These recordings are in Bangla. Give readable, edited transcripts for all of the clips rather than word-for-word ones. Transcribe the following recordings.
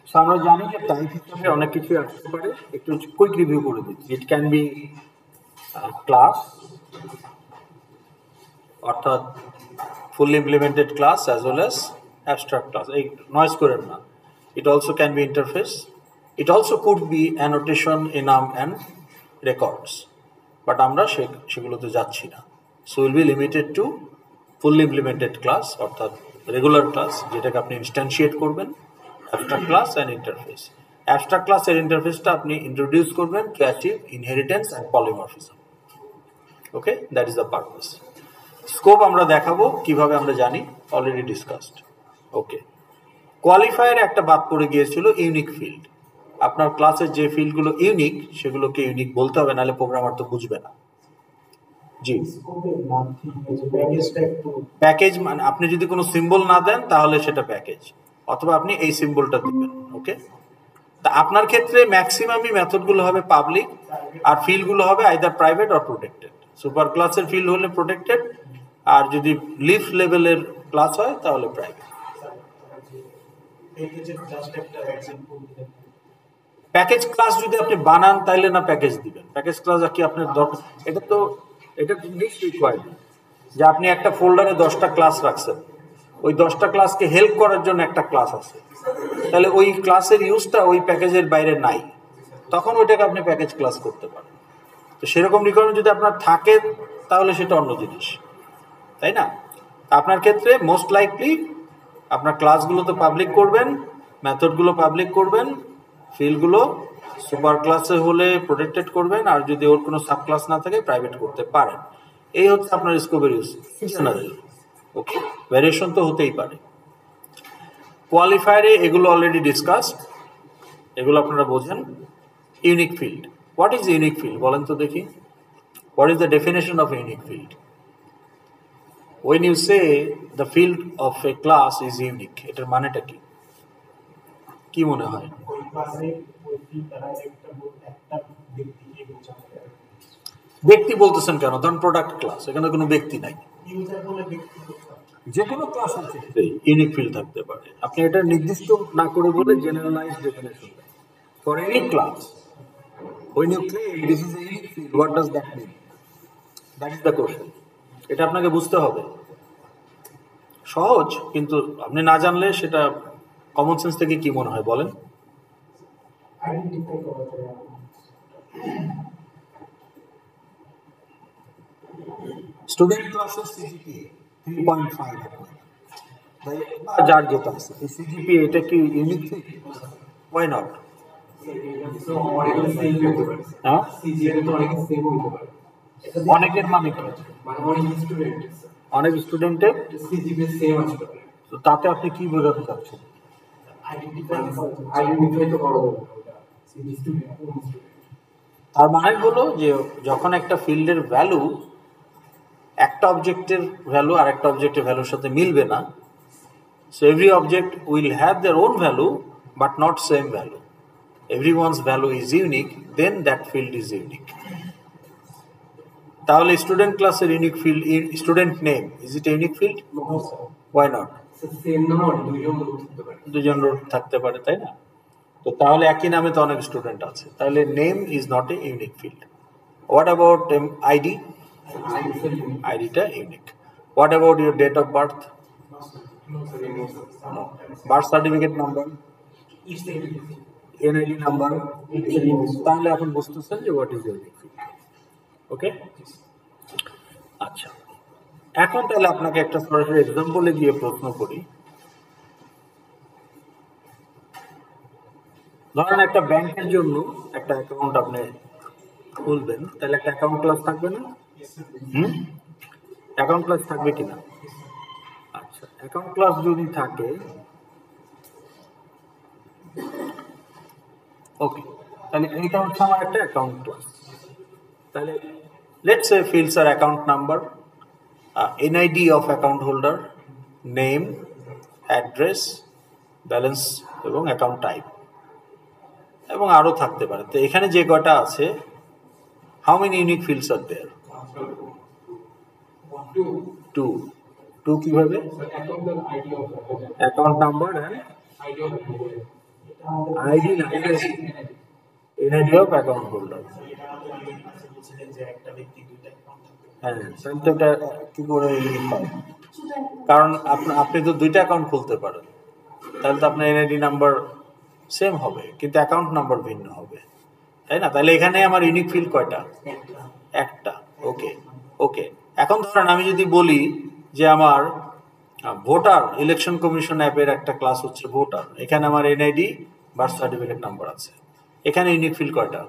সো আমরা জানি যে টাইপ হিসাবে অনেক কিছু আসতে পারে, একটু কুইক রিভিউ করে দিচ্ছি। ইট ক্যান বি ক্লাস, অর্থাৎ full implemented class as well as abstract class. এই নয়েজ করেন না। It also can be interface, it also could be annotation, enum and records, but আমরা সেগুলোতে যাচ্ছি না। So will be limited to full implemented class, অর্থাৎ রেগুলার ক্লাস, যেটাকে আপনি ইনস্ট্যান্সিয়েট করবেন, abstract class and interface. Abstract ক্লাসের ইন্টারফেসটা আপনি ইন্ট্রোডিউস করবেন to achieve inheritance and polymorphism. Okay, that is the purpose. Scope আমরা দেখাবো, কিভাবে আমরা জানি, অলরেডি ডিসকাসড। ওকে, কোয়ালিফায়ারে একটা বাদ পড়ে গিয়েছিল ইউনিক ফিল্ড। আপনার ক্লাসের যে ফিল্ডগুলো ইউনিক সেগুলোকে ইউনিক বলতে হবে, নাহলে প্রোগ্রামার তো বুঝবে না। জি, প্যাকেজ মানে আপনি যদি কোনো সিম্বল না দেন তাহলে সেটা প্যাকেজ, অথবা আপনি এই সিম্বলটা দিবেন। ওকে, তা আপনার ক্ষেত্রে ম্যাক্সিমামই মেথডগুলো হবে পাবলিক, আর ফিল্ডগুলো হবে either private or protected. Super ক্লাসের ফিল্ড হলে প্রোটেক্টেড, আর যদি লিফ লেভেলের ক্লাস হয় তাহলে প্রাইভেট। প্যাকেজ ক্লাস যদি আপনি বানান তাইলে না প্যাকেজ দিবেন। প্যাকেজ ক্লাস কি আপনার দরকার? এটা নিশ্চয়ই রিকোয়ার্ড যে আপনি একটা ফোল্ডারে 10টা ক্লাস রাখছেন, ওই 10টা ক্লাসকে হেল্প করার জন্য একটা ক্লাস আছে, তাহলে ওই ক্লাসের ইউজটা ওই প্যাকেজের বাইরে নাই, তখন ওইটাকে আপনি প্যাকেজ ক্লাস করতে পারেন। তো সেরকম রিকোয়ারমেন্ট যদি আপনার থাকে তাহলে সেটা অন্য জিনিস, তাই না? আপনার ক্ষেত্রে মোস্ট লাইকলি আপনার ক্লাসগুলো তো পাবলিক করবেন, মেথডগুলো পাবলিক করবেন, ফিল্ডগুলো সুপার ক্লাসে হলে প্রোটেক্টেড করবেন, আর যদি ওর কোনো সাব ক্লাস না থাকে প্রাইভেট করতে পারেন। এই হচ্ছে আপনার স্কোপের ইউজ জেনারেলি। ওকে, ভ্যারিয়েশন তো হতেই পারে। কোয়ালিফায়ারে এগুলো অলরেডি ডিসকাসড, এগুলো আপনারা বোঝেন। Unique field, what is unique field বলেন তো দেখি? What is the definition of unique field? When you say the field of a class is unique, এটার মানেটা কি? কি মনে হয়? ব্যক্তি বলতেছেন কেন? ধরুন প্রোডাক্ট ক্লাস, এখানে কোনো ব্যক্তি নাই, যে কোনো ক্লাসের ক্ষেত্রে ইউনিক ফিল্ড থাকতে পারে। আপনি এটা নির্দিষ্ট না করে বলে generalise definition for any class. When you claim this is a unique field, what does that mean? That is the question. এটা আপনাকে বুঝতে হবে। সহজ, কিন্তু আপনি না জানলে সেটা কমন সেন্স থেকে কি মনে হয় বলেন? স্টুডেন্ট ক্লাসের সিজিপিএ 3.5, যার যেটা আছে এই সিজিপিএ, এটা কি ইউনিক থিং? Why not? হ্যাঁ, অনেকের মানে কি? অনেক স্টুডেন্টের তো তাতে আপনি কি বোঝাতে চাচ্ছেন? তার মানে হলো যে যখন একটা ফিল্ডের ভ্যালু একটা অবজেক্টের ভ্যালু আর একটা অবজেক্টের ভ্যালুর সাথে মিলবে না, so every object will have their own value but not same value. Everyone's value is unique, then that field is unique. তাহলে স্টুডেন্ট ক্লাসের unique field, student name, is it unique field? Why not? দুজন রোড থাকতে পারে, তাই না? তো তাহলে একই নামে তো অনেক স্টুডেন্ট আছে, তাহলে name is not a unique field. What about ID? আইডিটা unique. What about your date of birth? Birth certificate number, NID number, তাহলে এখন বুঝতেছেন যে what is unique field. Okay, আচ্ছা, এখন তাহলে আপনাকে একটা সরাসরি এক্সাম্পলে গিয়ে প্রশ্ন করি। ধরেন একটা ব্যাংকের জন্য একটা অ্যাকাউন্ট আপনি খুলবেন, তাহলে একটা অ্যাকাউন্ট ক্লাস থাকবে না? অ্যাকাউন্ট ক্লাস থাকবে কিনা? আচ্ছা, অ্যাকাউন্ট ক্লাস যদি থাকে, ওকে, তাহলে এইটা হচ্ছে আমার একটা অ্যাকাউন্ট ক্লাস। তাহলে let's say fields are account number, NID of account holder, name, address, balance এবং অ্যাকাউন্ট টাইপ, এবং আরও থাকতে পারে। তো এখানে যে কয়টা আছে, how many unique fields are there? Two কিভাবে? অ্যাকাউন্ট নাম্বার অ্যান্ড আইডি না, এনআইডি অফ অ্যাকাউন্ট হোল্ডার। হ্যাঁ, তাহলে তো এটা কি করে ইউনিক হয়? কারণ আপনি তো দুইটা অ্যাকাউন্ট খুলতে পারেন, তাহলে তো আপনার এনআইডি নাম্বার সেম হবে কিন্তু অ্যাকাউন্ট নাম্বার ভিন্ন হবে, তাই না? তাহলে এখানে আমার ইউনিক ফিল্ড কয়টা? একটা। ওকে ওকে, এখন ধরেন আমি যদি বলি যে আমার ভোটার ইলেকশন কমিশন অ্যাপের একটা ক্লাস হচ্ছে ভোটার, এখানে আমার এনআইডি বার্থ সার্টিফিকেট নাম্বার আছে, এখানে ইউনিক ফিল্ড কয়টা?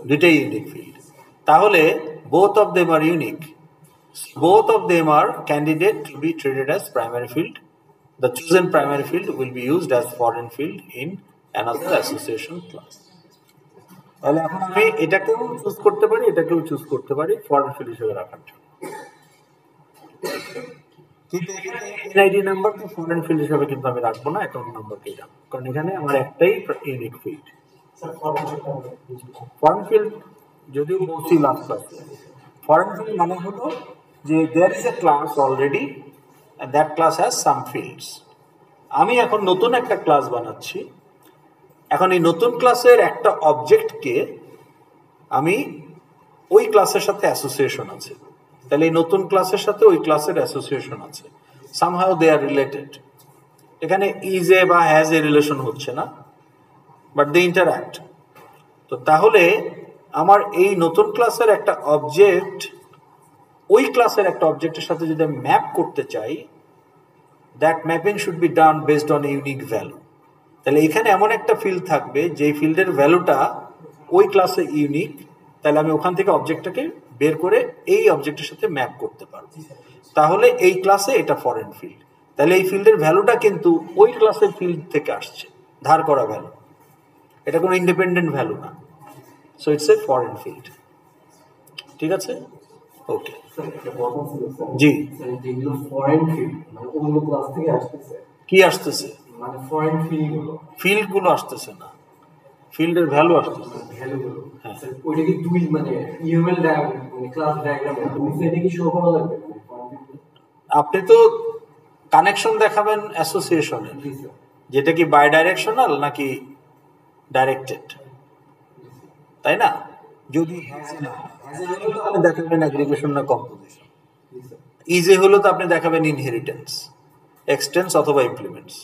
দুইটাই ইউনিক ফিল্ড। তাহলে both of them are unique. Both of them are candidate to be treated as primary field. The chosen primary field will be used as foreign field in another association class. তাহলে এখন আমি এটাকেও চুজ করতে পারি, এটাকেও চুজ করতে পারি ফরেন ফিল্ড হিসেবে রাখার জন্য, কিন্তু এখানে এনআইডি নাম্বার তো ফরেন ফিল্ড হিসেবে কিন্তু আমি রাখবো না, অ্যাকাউন্ট নাম্বারকেই রাখবো, কারণ এখানে আমার একটাই ইউনিক ফিল্ড। ফরেন ফিল্ড যদিও বলছি লাস্ট ক্লাসে, ফরেন ফিল্ড মানে হলো যে there is a class already and that class has some fields. আমি এখন নতুন একটা ক্লাস বানাচ্ছি, এখন এই নতুন ক্লাসের একটা অবজেক্টকে আমি ওই ক্লাসের সাথে অ্যাসোসিয়েশন আছে, তাহলে এই নতুন ক্লাসের সাথে ওই ক্লাসের অ্যাসোসিয়েশন আছে, সামহাউ দে আর রিলেটেড। এখানে ইজ এ বা হ্যাজ এ রিলেশন হচ্ছে না, বাট দে ইন্টারঅ্যাক্ট। তো তাহলে আমার এই নতুন ক্লাসের একটা অবজেক্ট ওই ক্লাসের একটা অবজেক্টের সাথে যদি আমি ম্যাপ করতে চাই, that mapping should be done based on unique value. তাহলে এখানে এমন একটা ফিল্ড থাকবে যে ফিল্ডের ভ্যালুটা ওই ক্লাসে ইউনিক, তাহলে আমি ওখান থেকে অবজেক্টটাকে বের করে এই অবজেক্টের সাথে ম্যাপ করতে পারবো, তাহলে এই ক্লাসে এটা ফরেন ফিল্ড। তাহলে এই ফিল্ডের ভ্যালুটা কিন্তু ওই ক্লাসের ফিল্ড থেকে আসছে, ধার করা ভ্যালু, এটা কোনো ইন্ডিপেন্ডেন্ট ভ্যালু না, so it's a foreign field. ঠিক আছে, ওকে জি। কি আসতেছে? ফিল্ড গুলো আসতেছে না, ফিল্ডের ভ্যালু আসতেছে। আপনি তো কানেকশন দেখাবেন অ্যাসোসিয়েশনের, যেটা কি বাই ডাইরেকশনাল নাকি ডাইরেক্টেড, তাই না? যদি আপনি দেখাবেন অ্যাগ্রিগেশন না কম্পোজিশন, ইজে হলো তো আপনি দেখাবেন ইনহেরিটেন্স, এক্সটেন্স অথবা ইমপ্লিমেন্টস।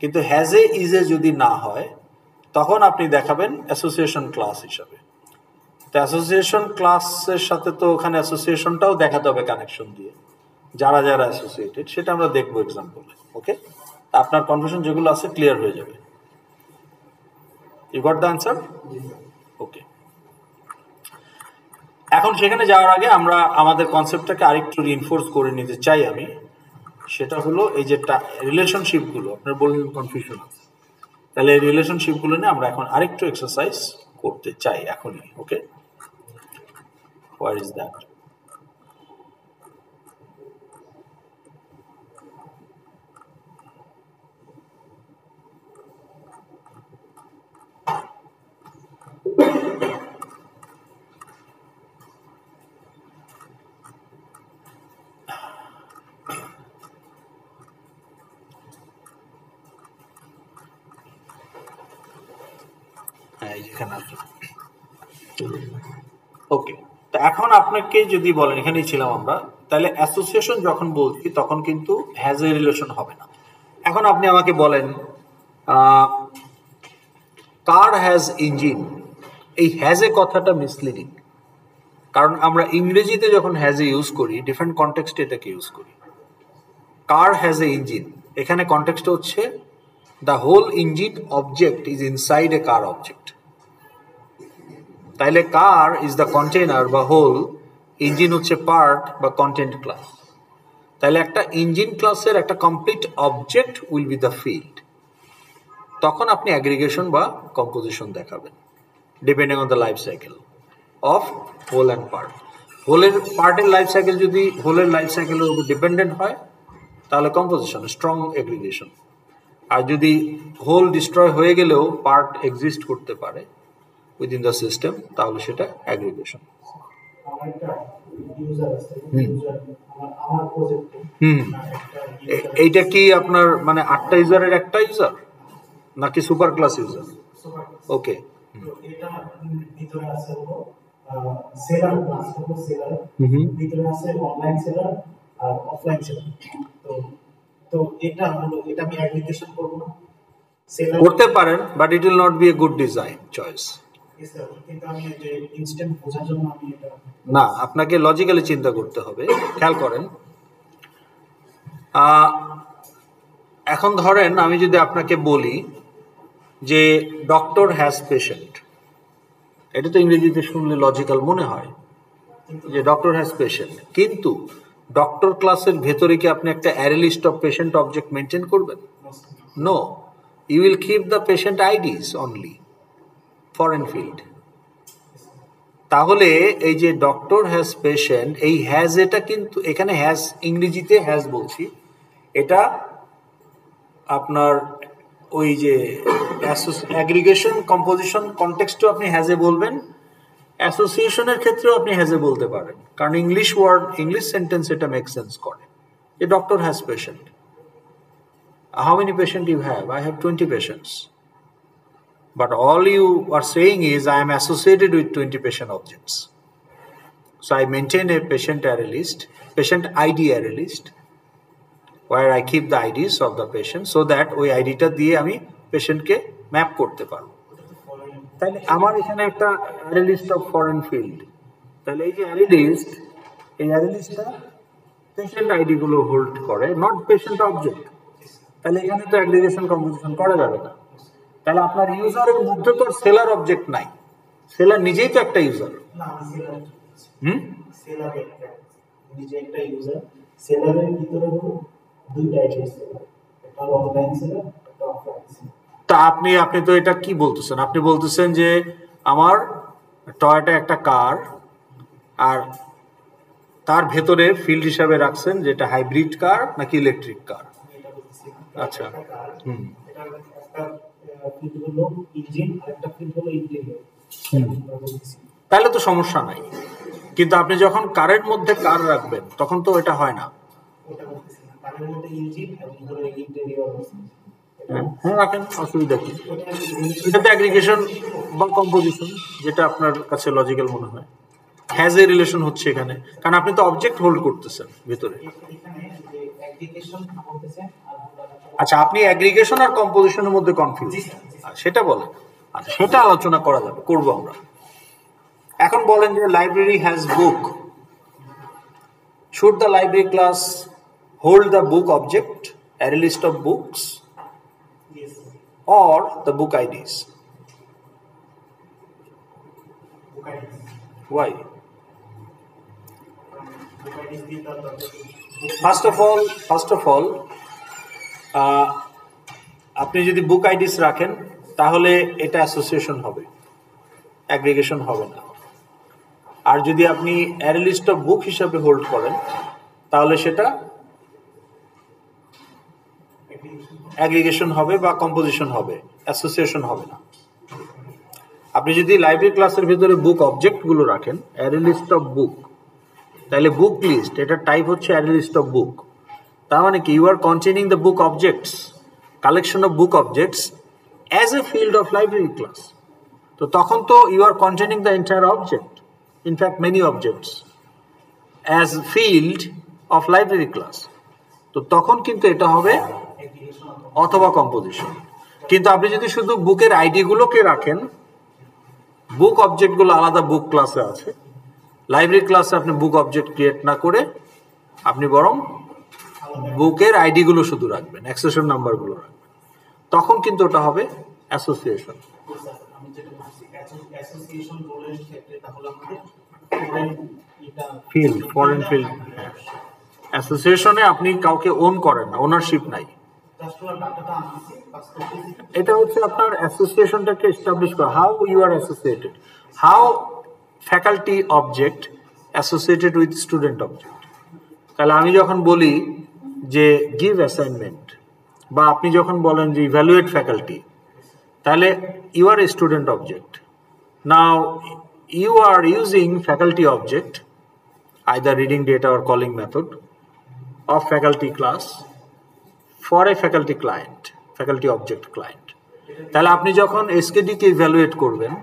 কিন্তু হ্যাজে ইজে যদি না হয় তখন আপনি দেখাবেন অ্যাসোসিয়েশন ক্লাস হিসাবে। তো অ্যাসোসিয়েশন ক্লাসের সাথে তো ওখানে অ্যাসোসিয়েশনটাও দেখাতে হবে কানেকশন দিয়ে, যারা যারা অ্যাসোসিয়েটেড, সেটা আমরা দেখবো এক্সাম্পলে। ওকে, আপনার কনফিউশন যেগুলো আছে ক্লিয়ার হয়ে যাবে। You got the answer? Okay, এখন সেখানে যাওয়ার আগে আমরা আমাদের কনসেপ্টটাকে আরেকটু রিইনফোর্স করে নিতে চাই আমি, সেটা হলো এই যে রিলেশনশিপগুলো আপনার বললেন কনফিউশন আছে, তাহলে এই রিলেশনশিপগুলো নিয়ে আমরা এখন আরেকটু এক্সারসাইজ করতে চাই এখনই। ওকে, হোয়ার ইজ দ্যাট? ওকে, তো এখন আপনাকে যদি বলেন, এখানেই ছিলাম আমরা, তাহলে অ্যাসোসিয়েশন যখন বলছি তখন কিন্তু হ্যাজ এ রিলেশন হবে না। এখন আপনি আমাকে বলেন কার হ্যাজ ইঞ্জিন, এই হ্যাজ এ কথাটা মিসলিডিং, কারণ আমরা ইংরেজিতে যখন হ্যাজ এ ইউজ করি ডিফারেন্ট কনটেক্সটে এটাকে ইউজ করি। কার হ্যাজ এ ইঞ্জিন, এখানে কনটেক্সট হচ্ছে the whole engine object is inside a car object. তাইলে কার ইজ দ্য কন্টেইনার বা হোল, ইঞ্জিন হচ্ছে পার্ট বা কন্টেন্ট ক্লাস। তাহলে একটা ইঞ্জিন ক্লাসের একটা complete object will be the field. তখন আপনি অ্যাগ্রিগেশন বা কম্পোজিশন দেখাবেন depending on the life cycle of whole and part. হোলের পার্টের লাইফ সাইকেল যদি হোলের লাইফ সাইকেলের উপর ডিপেন্ডেন্ট হয় তাহলে কম্পোজিশন স্ট্রং অ্যাগ্রিগেশন, আর যদি হোল ডিস্ট্রয় হয়ে গেলেও পার্ট এক্সিস্ট করতে পারে উইদিন দ্য সিস্টেম তাহলে সেটা অ্যাগ্রিগেশন। ইউজার আছে, ইউজার আমার প্রজেক্টে এইটা কি আপনার মানে 8টা ইউজারের একটা ইউজার নাকি সুপার ক্লাস ইউজার? ওকে, তো এটা ভিতরে আছে হলো সেলার ক্লাস হলো সেলার, ভিতরে আছে অনলাইন সেলার আর অফলাইন সেলার। তো তো এটা হলো, এটা আমি অ্যাগ্রিগেশন করব না, সেলার করতে পারেন, but it will not be a good design choice. কিন্তু আমি যে ইনস্ট্যান্ট বোঝার জন্য আমি এটা না, আপনাকে লজিক্যালি চিন্তা করতে হবে। খেয়াল করেন, এখন ধরেন আমি যদি আপনাকে বলি যে ডক্টর হ্যাজ পেশেন্ট, এটা তো ইংরেজিতে শুনলে লজিক্যাল মনে হয় যে ডক্টর হ্যাজ পেশেন্ট, কিন্তু ডক্টর ক্লাসের ভেতরে কি আপনি একটা array list of patient object maintain করবেন? No, you will keep the patient IDs only, foreign field. তাহলে এই যে ডক্টর হ্যাজ পেশেন্ট, এই হ্যাজ এটা কিন্তু এখানে হ্যাজ, ইংরেজিতে হ্যাজ বলছি, এটা আপনার ওই যে অ্যাগ্রিগেশন কম্পোজিশন কনটেক্সটও আপনি হ্যাজে বলবেন, অ্যাসোসিয়েশনের ক্ষেত্রেও আপনি হ্যাজে বলতে পারেন, কারণ ইংলিশ ওয়ার্ড, ইংলিশ সেন্টেন্স এটা মেক সেন্স করে। যে doctor has patient, how many patient you have? I have 20 patients, but all you are saying is I am associated with 20 patient objects. So I maintain a patient array list, patient ID array list, where I keep the IDs of the patient so that ওই আইডিটা দিয়ে আমি পেশেন্টকে ম্যাপ করতে পারবো। তাহলে আমার এখানে একটা array list of foreign field, তাহলে এই যে অ্যারে লিস্ট, এই অ্যারে লিস্টটা পেশেন্ট আইডি গুলো হোল্ড করে, নট পেশেন্ট অবজেক্ট। তাহলে এখানে তো অ্যাগ্রিগেশন কম্পোজিশন করা যাবে না। তাহলে আপনার ইউজারের মধ্যে তো সেলার অবজেক্ট নাই, সেলার নিজেই তো একটা ইউজার। না, আমি সেলার একটা নিজে একটা ইউজার, সেলারের ভিতরে হলো দুইটা আইডি আছে, একটা অনলাইন সেলার, একটা অফলাইন সেলার। তা আপনি তো এটা কি বলতেছেন? আপনি বলতেছেন যে আমার টয়োটা একটা কার, আর তার ভেতরে ফিল্ড হিসাবে রাখছেন যেটা হাইব্রিড কার নাকি ইলেকট্রিক কার। আচ্ছা, এটা একটা ফিল্ড হলো ইঞ্জিন আর একটা ফিল্ড হলো ইন্টেরিয়র। তাহলে তো সমস্যা নাই, কিন্তু আপনি যখন কারের মধ্যে কার রাখবেন তখন তো এটা হয় না। ওটা বলতেছি না, কারের মধ্যে ইঞ্জিন আর ভিতরে ইন্টেরিয়র আছে। হ্যাঁ, রাখেন, অসুবিধা কি? এটা তো অ্যাগ্রিগেশন বা কম্পোজিশন, যেটা আপনার কাছে লজিক্যাল মনে হয়। হ্যাজ এ রিলেশন হচ্ছে এখানে, কারণ আপনি তো অবজেক্ট হোল্ড করতেছেন ভিতরে। এখানে যে অ্যাগ্রিগেশন বলতেছেন, আচ্ছা, আপনি অ্যাগ্রিগেশন আর কম্পোজিশনের মধ্যে কনফিউজ, সেটা বলেন। আচ্ছা, সেটা আলোচনা করা যাবে, করবো আমরা। এখন বলেন যে library has book, should the library class hold the book object, array list of books, or the book IDs? Why? First of all, আপনি যদি বুক আইডিস রাখেন তাহলে এটা অ্যাসোসিয়েশন হবে, অ্যাগ্রিগেশন হবে না। আর যদি আপনি অ্যারে লিস্ট অফ বুক হিসাবে হোল্ড করেন তাহলে সেটা অ্যাগ্রিগেশন হবে বা কম্পোজিশন হবে, অ্যাসোসিয়েশন হবে না। আপনি যদি লাইব্রেরি ক্লাসের ভিতরে বুক অবজেক্টগুলো রাখেন, অ্যারে লিস্ট অফ বুক, তাহলে বুক লিস্ট, এটার টাইপ হচ্ছে অ্যারে লিস্ট অফ বুক। তার মানে কি, you are containing the book objects, collection of book objects as a field of library class. তো তখন তো you are containing the entire object, in fact many objects as field of library class. তো তখন কিন্তু এটা হবে অথবা কম্পোজিশন। কিন্তু আপনি যদি শুধু বুকের আইডি গুলোকে রাখেন, বুক অবজেক্টগুলো আলাদা বুক ক্লাসে আছে, লাইব্রেরি ক্লাসে আপনি বুক অবজেক্ট ক্রিয়েট না করে আপনি বরং বুকের আইডি গুলো শুধু রাখবেন, অ্যাক্সেশন নাম্বার গুলো রাখবেন, তখন কিন্তু ওটা হবে অ্যাসোসিয়েশন। ফিল্ড, ফরেন ফিল্ড, অ্যাসোসিয়েশনে আপনি কাউকে ওন করেন না, ওনারশিপ নাই। এটা হচ্ছে আপনার অ্যাসোসিয়েশনটাকে এস্টাবলিশ করা, how you are associated, how faculty object associated with student object. তাহলে আমি যখন বলি যে গিভ অ্যাসাইনমেন্ট, বা আপনি যখন বলেন যে ইভ্যালুয়েট ফ্যাকাল্টি, তাহলে you are a student object. Now you are using faculty object either reading data or calling method of faculty class for a faculty client, faculty object client. তাহলে আপনি যখন SKD কে ইভ্যালুয়েট করবেন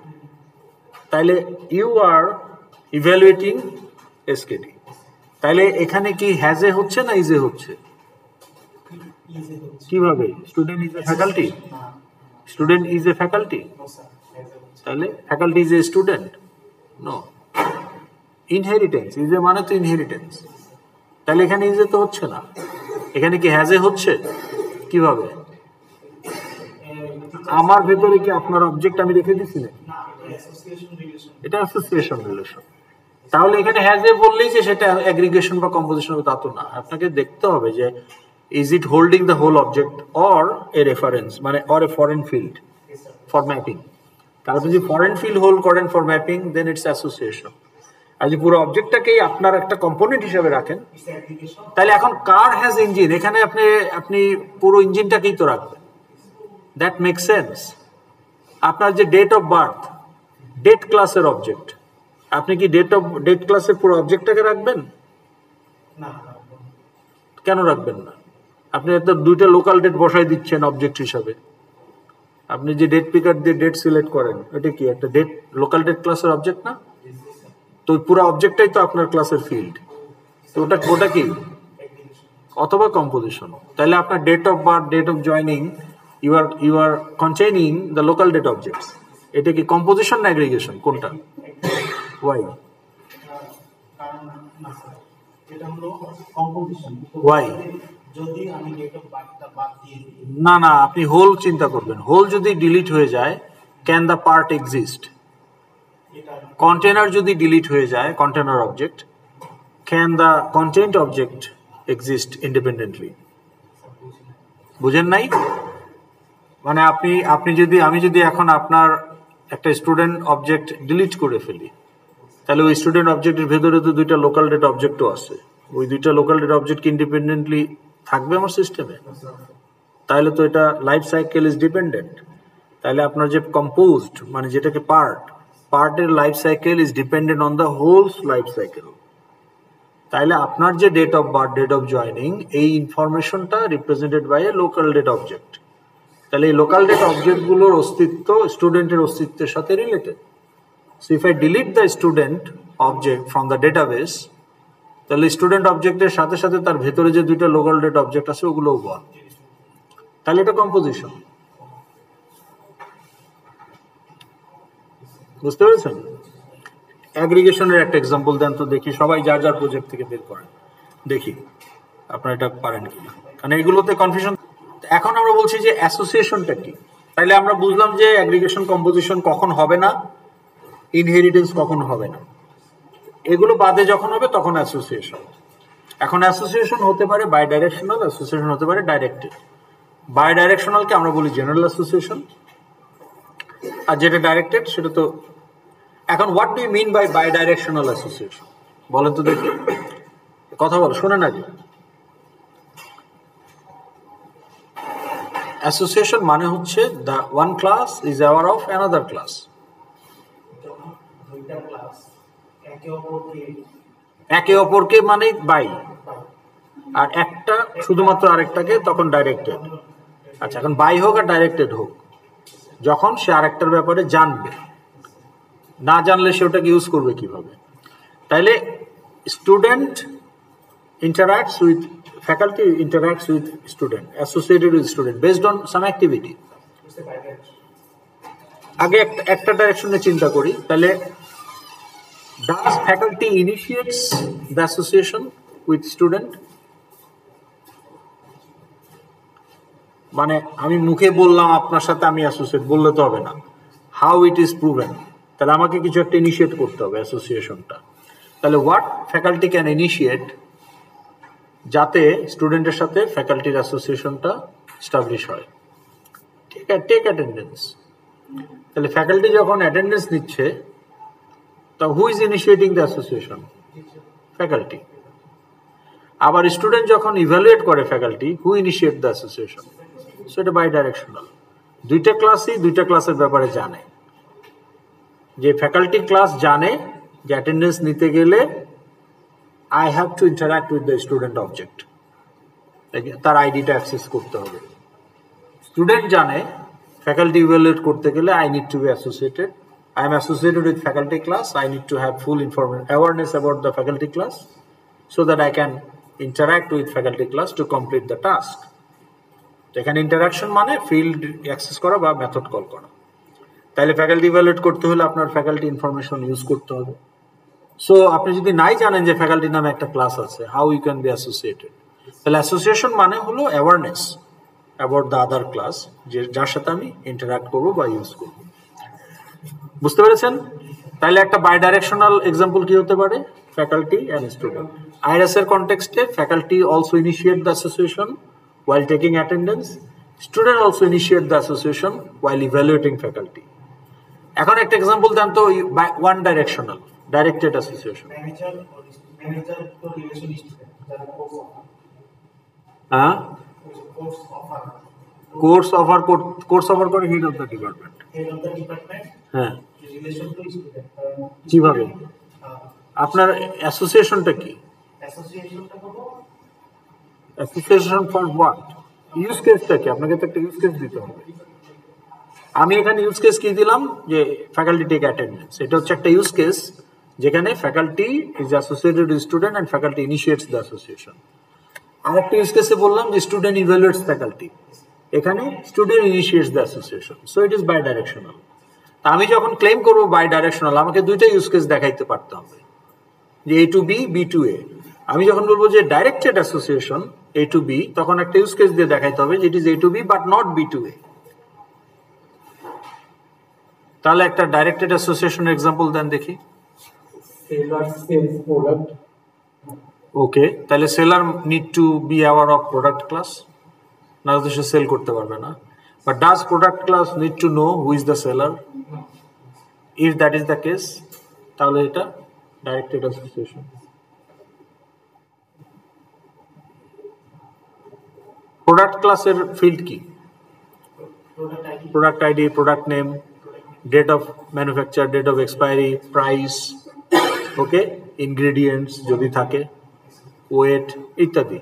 তাহলে ইউ আর ইভ্যালুয়েটিং SKD. তাহলে এখানে কি হ্যাজ এ হচ্ছে না ইজ এ হচ্ছে? কিভাবে? Student is a faculty, student is a faculty, তাহলে faculty is a student? No, inheritance, is a মানে তো ইনহেরিটেন্স, তাহলে এখানে ইজ এ তো হচ্ছে না, এখানে কি হ্যাজ এ হচ্ছে? কিভাবে? আমার ভেতরে কি আপনার অবজেক্ট আমি রেখে দিচ্ছি না, এটা অ্যাসোসিয়েশন রিলেশন। তাহলে এখানে হ্যাজ এ বললেই যে সেটা অ্যাগ্রিগেশন বা কম্পোজিশন হবে তা তো না, আপনাকে দেখতে হবে যে is it holding the whole object or a reference মানে or a foreign field for mapping. তাহলে যদি ফরেন ফিল্ড হোল্ড করেন for mapping then it's association. আর যদি পুরো অবজেক্টটাকেই আপনার একটা কম্পোনেন্ট হিসেবে রাখেন তাহলে এখন কার হ্যাজ ইঞ্জিন, এখানে আপনি পুরো ইঞ্জিনটাকেই তো রাখবেন। That make sense. আপনার যে ডেট অফ বার্থ, ডেট ক্লাসের অবজেক্ট, আপনি কি ডেট ক্লাসের পুরো অবজেক্টটাকে রাখবেন? কেন রাখবেন না? আপনি তো দুইটা লোকাল ডেট বসাই দিচ্ছেন অবজেক্ট হিসাবে। আপনি যে ডেট পিকার দিয়ে ডেট সিলেক্ট করেন এটা কি একটা ডেট, লোকাল ডেট ক্লাসের অবজেক্ট না? তো পুরো অবজেক্টটাই তো আপনার ক্লাসের ফিল্ড, তো ওটা কি অথবা কম্পোজিশন। তাহলে আপনার date of birth, date of joining, you are containing the local date objects. এটা কি কম্পোজিশন না অ্যাগ্রিগেশন, কোনটা? ওয়াই ওয়াই যদি আমি ডেট অফ বার্থটা বাদ দিয়ে দিই, না আপনি হোল চিন্তা করবেন। হোল যদি ডিলিট হয়ে যায় can the part exist? Container যদি ডিলিট হয়ে যায়, container object, can the content object exist independently? বুঝেন নাই? মানে আমি যদি এখন আপনার একটা স্টুডেন্ট অবজেক্ট ডিলিট করে ফেলি তাহলে ওই স্টুডেন্ট অবজেক্টের ভেতরে তো দুইটা লোকাল ডেট অবজেক্টও আছে, ওই দুইটা লোকাল ডেট অবজেক্ট ইন্ডিপেন্ডেন্টলি থাকবে আমার সিস্টেমে? তাহলে তো এটা লাইফ সাইকেল ইজ ডিপেন্ডেন্ট। তাহলে আপনার যে কম্পোজড মানে যেটাকে পার্টের life cycle is dependent on the whole life cycle. তাহলে আপনার যে date of birth, date of joining, এই ইনফরমেশনটা represented by a local date object. তাহলে এই লোকাল ডেট অবজেক্টগুলোর অস্তিত্ব স্টুডেন্টের অস্তিত্বের সাথে related. So if I delete the student object from the database তাহলে স্টুডেন্ট অবজেক্টের সাথে সাথে তার ভেতরে যে দুইটা লোকাল ডেট অবজেক্ট আছে ওগুলোও বল, তাহলে এটা কম্পোজিশন। বুঝতে পেরেছেন? অ্যাগ্রিগেশনের একটা এক্সাম্পল দেন তো দেখি, সবাই যার যার প্রজেক্ট থেকে বের করেন দেখি আপনারা এটা পারেন কিনা, কারণ এগুলোতে কনফিউশন। এখন আমরা বলছি যে অ্যাসোসিয়েশনটা কি। তাইলে আমরা বুঝলাম যে অ্যাগ্রিগেশন কম্পোজিশন কখন হবে না, ইনহেরিটেন্স কখন হবে না, এগুলো বাদে যখন হবে তখন অ্যাসোসিয়েশন। এখন অ্যাসোসিয়েশন হতে পারে বাই ডাইরেকশনাল, অ্যাসোসিয়েশন হতে পারে ডাইরেক্টেড। বাই ডাইরেকশনালকে আমরা বলি জেনারেল অ্যাসোসিয়েশন, আর যেটা ডাইরেক্টেড সেটা তো। এখন what do you mean by bidirectional association বলেন তো দেখি, কথা বল, শোনেন আগে। অ্যাসোসিয়েশন মানে হচ্ছে the one class is aware of another class. একে অপরকে মানে বাই, আর একটা শুধুমাত্র আরেকটাকে তখন ডাইরেক্টেড। আচ্ছা, এখন বাই হোক আর ডাইরেক্টেড হোক, যখন সে আরেকটার ব্যাপারে জানবে, না জানলে সে ওটাকে ইউজ করবে কিভাবে। তাইলে student interacts with faculty, interacts with student, associated with student based on some activity. আগে একটা ডাইরেকশনে চিন্তা করি, তাহলে does faculty initiates the association with student? মানে আমি মুখে বললাম আপনার সাথে আমি অ্যাসোসিয়েট, বললে তো হবে না। হাউ ইট ইজ প্রুভেন, তাহলে আমাকে কিছু একটা ইনিশিয়েট করতে হবে অ্যাসোসিয়েশনটা। তাহলে হোয়াট ফ্যাকাল্টি ক্যান ইনিশিয়েট যাতে স্টুডেন্টের সাথে ফ্যাকাল্টির অ্যাসোসিয়েশনটা স্টাবলিশ হয়। Take attendance. তাহলে ফ্যাকাল্টি যখন অ্যাটেন্ডেন্স নিচ্ছে তা who is initiating the association? Faculty. আবার স্টুডেন্ট যখন ইভ্যালুয়েট করে faculty, who initiate the association? So এটা বাই ডাইরেকশনাল। দুইটা ক্লাসই দুইটা ক্লাসের ব্যাপারে জানে, যে ফ্যাকাল্টি ক্লাস জানে যে অ্যাটেন্ডেন্স নিতে গেলে I have to interact with the student object. তার আইডিটা অ্যাক্সেস করতে হবে। স্টুডেন্ট জানে ফ্যাকাল্টি ইভ্যালুয়েট করতে গেলে I need to be associated. I am associated with faculty class. I need to have full awareness about the faculty class so that I can interact with faculty class to complete the task. এখানে ইন্টারাকশন মানে ফিল্ড অ্যাক্সেস করা বা মেথড কল করা। তাহলে ফ্যাকাল্টি ইভ্যালুয়েট করতে হলে আপনার ফ্যাকাল্টি ইনফরমেশন ইউজ করতে হবে। সো আপনি যদি নাই জানেন যে ফ্যাকাল্টি নামে একটা ক্লাস আছে, how you can be associated? তাহলে অ্যাসোসিয়েশন মানে হলো awareness about the other class, যে যার সাথে আমি ইন্টারাক্ট করবো বা ইউজ করবো। বুঝতে পেরেছেন? তাহলে একটা বাই ডাইরেকশনাল এক্সাম্পল কি হতে পারে? Faculty and student. আইআরএস এর কনটেক্সটে faculty also initiate the association while taking attendance, student also initiate the association while evaluating faculty. এখন একটা এক্সাম্পল দেন তো by one directional directed association. Manager তো রিলেশন স্টুডেন্ট যারা কোর্স অফার, হ্যাঁ কোর্স অফার করে হেড অফ দ্য ডিপার্টমেন্ট, হ্যাঁ রিলেশন টু স্টুডেন্ট। কিভাবে? আপনার অ্যাসোসিয়েশনটা কি? অ্যাসোসিয়েশনটা হলো অ্যাসোসিয়েশন ফর হোয়াট? ইউজ কেসটা কি? আপনাকে তো একটা ইউজ কেস দিতে হবে। আমি এখানে ইউজ কেস কি দিলাম যে ফ্যাকাল্টি টেক অ্যাটেন্ডেন্স, এটা হচ্ছে একটা ইউজ কেস যেখানে faculty is associated with student and faculty initiates the association. আরেকটা ইউজ কেসে বললাম যে স্টুডেন্ট ইভ্যালুয়েটস ফ্যাকাল্টি, এখানে student initiates the association, so it is bidirectional. আমি যখন ক্লেম করবো বাই ডাইরেকশনাল, আমাকে দুইটা ইউজ কেস দেখাইতে পারতে হবে, যে A to B, B to A। আমি যখন বলবো যে directed association A to B, তখন একটা ইউজ কেস দিয়ে দেখাইতে হবে যে it is A to B but not B to A। তাহলে একটা ডাইরেক্টেড অ্যাসোসিয়েশনের এক্সাম্পল দেন দেখি। Seller sales product. ওকে, তাহলে seller need to be aware of product class, না তো সে সেল করতে পারবে না। But does product class need to know who is the seller? If that is the case, তাহলে এটা ডাইরেক্টেড অ্যাসোসিয়েশন। প্রোডাক্ট ক্লাসের ফিল্ড কি? Product ID, product name, date of manufacture, date of expiry, price, okay, ingredients যদি থাকে, ওয়েট ইত্যাদি।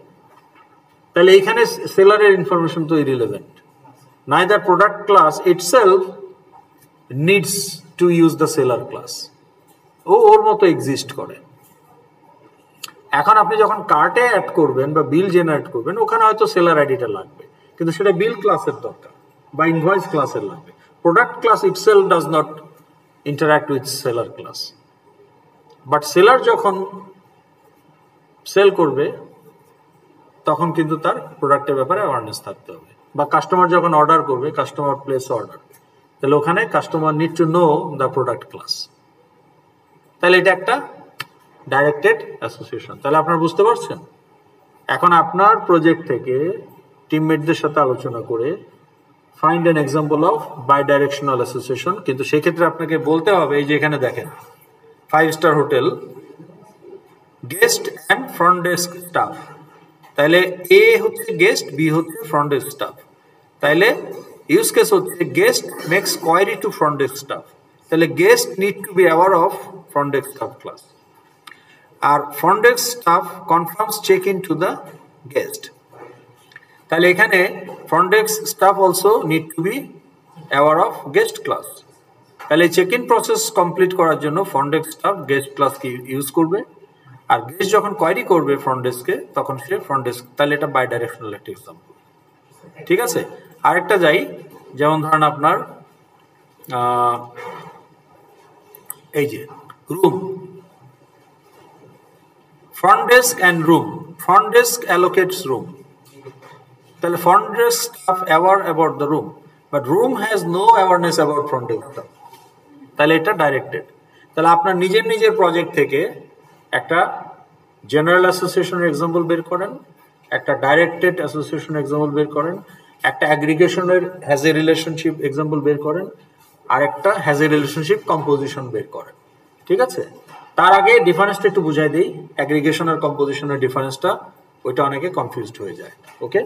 তাহলে এইখানে সেলারের ইনফরমেশন তো irrelevant. Neither product class itself needs to use the seller class, ও ওর মতো এক্সিস্ট করে। এখন আপনি যখন কার্টে অ্যাড করবেন বা বিল জেনারেট করবেন, ওখানে হয়তো সেলার আইডিটা লাগবে, কিন্তু সেটা বিল ক্লাসের দরকার বা ইনভয়েস ক্লাসের লাগবে। Product class itself does not interact with seller class. But seller যখন সেল করবে তখন কিন্তু তার প্রোডাক্টের ব্যাপারে অ্যাওয়ারনেস থাকতে হবে। বা কাস্টমার যখন অর্ডার করবে, কাস্টমার প্লেস অর্ডার, তাহলে ওখানে customer need to know the product class. তাহলে এটা একটা ডাইরেক্টেড অ্যাসোসিয়েশন। তাহলে আপনারা বুঝতে পারছেন? এখন আপনার প্রজেক্ট থেকে টিমমেটদের সাথে আলোচনা করে find an example of bidirectional association. কিন্তু সেক্ষেত্রে আপনাকে বলতে হবে, এই যে এখানে দেখেন 5-star hotel, guest and front desk staff. তাহলে এ হচ্ছে গেস্ট, বি হচ্ছে ফ্রন্ট ডেস্ক স্টাফ। তাহলে ইউজ কেস হচ্ছে guest makes query to front desk staff. তাহলে guest need to be aware of front desk staff class. আর front desk staff confirms check in to the guest. তাহলে এখানে front desk staff also need to be aware of guest class. তাহলে চেক ইন প্রসেস কমপ্লিট করার জন্য ফ্রন্ট ডেস্ক স্টাফ গেস্ট ক্লাসকে ইউজ করবে, আর গেস্ট যখন কোয়ারি করবে ফ্রন্ট ডেস্কে তখন সে ফ্রন্ট ডেস্ক। তাহলে এটা বাই ডাইরেকশনাল একটা এক্সাম্পল। ঠিক আছে, আরেকটা যাই, যেমন ধরেন আপনার এই যে room, front desk and room. Front desk allocates room. তাহলে front desk staff aware about the room, but room has no awareness about front desk staff. তাহলে এটা ডাইরেক্টেড। তাহলে আপনার নিজের প্রজেক্ট থেকে একটা জেনারেল অ্যাসোসিয়েশনের এক্সাম্পল বের করেন, একটা ডাইরেক্টেড অ্যাসোসিয়েশন এক্সাম্পল বের করেন, একটা অ্যাগ্রিগেশনের হ্যাজ এ রিলেশনশিপ এক্সাম্পল বের করেন, আর একটা হ্যাজ এ রিলেশনশিপ কম্পোজিশন বের করেন। ঠিক আছে, তার আগে ডিফারেন্সটা একটু বুঝাই দিই। অ্যাগ্রিগেশন আর কম্পোজিশনের ডিফারেন্সটা, ওইটা অনেকে কনফিউজড হয়ে যায়। ওকে,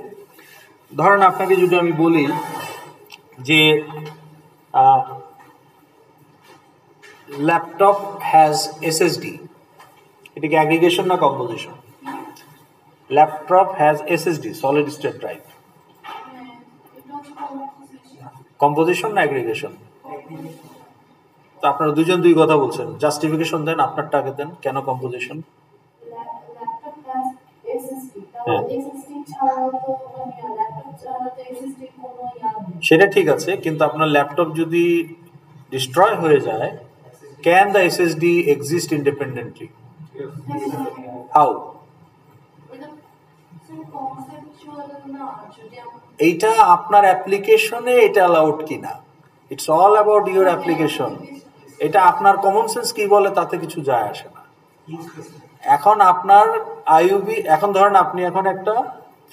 ধরেন আপনাকে যদি আমি বলি যে ল্যাপটপ হ্যাজ SSD, এটা কি অ্যাগ্রিগেশন না composition? Laptop has SSD, solid state drive. Composition না অ্যাগ্রিগেশন? তো আপনারা দুজন দুই কথা বলছেন, জাস্টিফিকেশন দেন, আপনারটা আগে দেন, কেন কম্পোজিশন? সেটা ঠিক আছে, কিন্তু আপনার ল্যাপটপ যদি ডিস্ট্রয় হয়ে যায়, can the SSD exist independently? How? এইটা আপনার অ্যাপ্লিকেশনে এটা অ্যালাউড কিনা, it's all about your application. এটা আপনার কমন সেন্স কি বলে তাতে কিছু যায় আসে না। এখন আপনার আইইউবি, এখন ধরেন আপনি এখন একটা,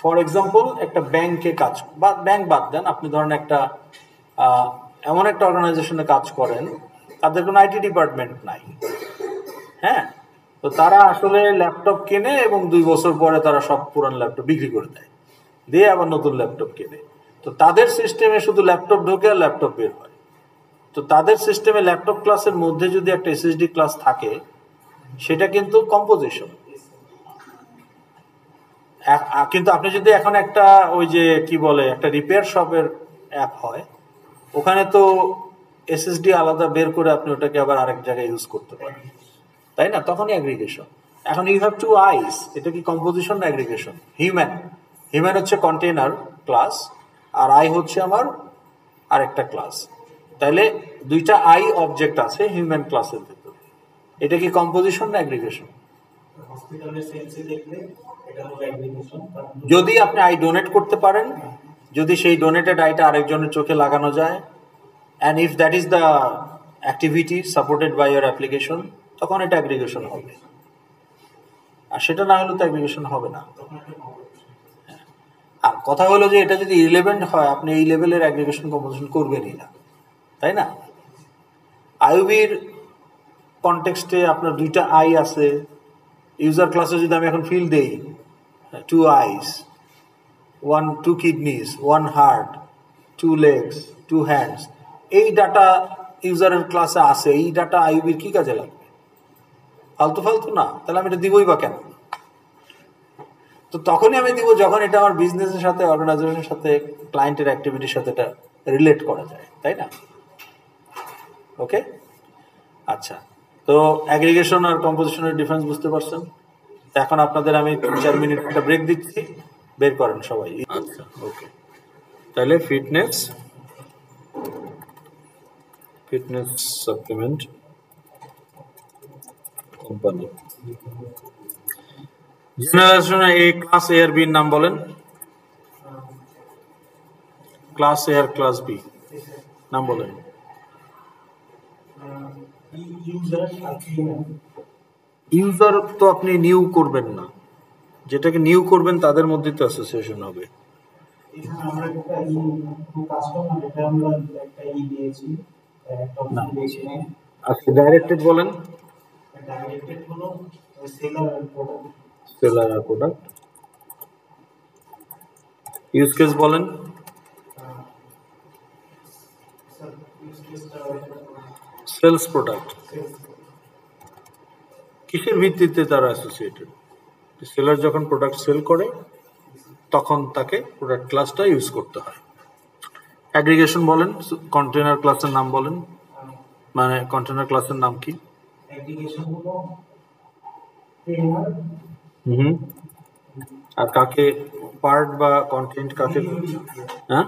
ফর এক্সাম্পল একটা ব্যাংকে কাজ, বা ব্যাংক বাদ দেন, আপনি ধরেন একটা এমন একটা অর্গানাইজেশনে কাজ করেন, তাদের কোনো আইটি ডিপার্টমেন্ট নাই, হ্যাঁ, তো তারা আসলে ল্যাপটপ কেনে এবং 2 বছর পরে তারা সব পুরান ল্যাপটপ বিক্রি করে দেয়, দিয়ে আবার নতুন ল্যাপটপ কেনে। তো তাদের সিস্টেমে শুধু ল্যাপটপ ঢোকে আর ল্যাপটপ বের হয়। তো তাদের সিস্টেমে ল্যাপটপ ক্লাসের মধ্যে যদি একটা এসএসডি ক্লাস থাকে, সেটা কিন্তু কম্পোজিশন। কিন্তু আপনি যদি এখন একটা ওই যে কি বলে একটা রিপেয়ার শপের অ্যাপ হয়, ওখানে তো এসএসডি আলাদা বের করে আপনি ওটাকে আবার আরেক জায়গায় ইউজ করতে পারেন, তাই না? তখনই অ্যাগ্রিগেশন। এখন ইউ হ্যাভ টু আইস, এটা কি কম্পোজিশন না অ্যাগ্রিগেশন? হিউম্যান হচ্ছে কন্টেইনার ক্লাস, আর আই হচ্ছে আমার আরেকটা ক্লাস। তাইলে দুইটা আই অবজেক্ট আছে হিউম্যান ক্লাসের ভিতরে, এটা কি কম্পোজিশন না অ্যাগ্রিগেশন? যদি আপনি আই ডোনেট করতে পারেন, যদি সেই ডোনেটেড আইটা আরেকজনের চোখে লাগানো যায়, and if that is the activity supported by your application, তখন এটা অ্যাগ্রিগেশন হবে। আর সেটা না হলে তো অ্যাগ্রিগেশন হবে না। আর কথা হলো যে এটা যদি ইররিলেভেন্ট হয়, আপনি এই লেভেলের অ্যাগ্রিগেশন কম্পোজিশন করবেনই না, তাই না? আইওবির কনটেক্সটে আপনার দুইটা আই আছে, ইউজার ক্লাসে যদি আমি এখন ফিল দেই 2 eyes, 2 kidneys, 1 heart, 2 legs, 2 hands, এই ডাটা ইউজারের ক্লাসে আছে, এই ডাটা আইওবির কি কাজে লাগবে? ফালতু না, তাহলে আমি এটা দিবই বা কেন? তো তখনই আমি দিব যখন এটা আমার বিজনেসের সাথে, অর্গানাইজেশনের সাথে, ক্লায়েন্টের অ্যাক্টিভিটির সাথে এটা রিলেট করা যায়, তাই না? ওকে, আচ্ছা, তো অ্যাগ্রিগেশন আর কম্পোজিশনের ডিফারেন্স বুঝতে পারছেন? এখন আপনাদের আমি 3-4 মিনিট একটা ব্রেক দিচ্ছি, বের করেন সবাই। আচ্ছা, ওকে, তাহলে ফিটনেস সাপ্লিমেন্ট কোম্পানি। জেনারেশনে এ, ক্লাস এ আর বির নাম বলেন। ক্লাস এ আর ক্লাস বি নাম বলেন। ইউজার তো আপনি নিউ করবেন না, যেটাকে নিউ করবেন তাদের মধ্যে তো অ্যাসোসিয়েশন হবে। আচ্ছা, ডাইরেক্টেড বলেন। সেলার আর প্রোডাক্ট। ইউজ কেস বলেন। Sales product. কিসের ভিত্তিতে তারা অ্যাসোসিয়েটেড? সেলার যখন প্রোডাক্ট সেল করে তখন তাকে প্রোডাক্ট ক্লাসটা ইউজ করতে হয়। অ্যাগ্রিগেশন বলেন। কন্টেইনার ক্লাসের নাম বলেন, মানে কন্টেইনার ক্লাসের নাম কি? আর কাকে পার্ট বা কন্টেন্ট কাকে, হ্যাঁ,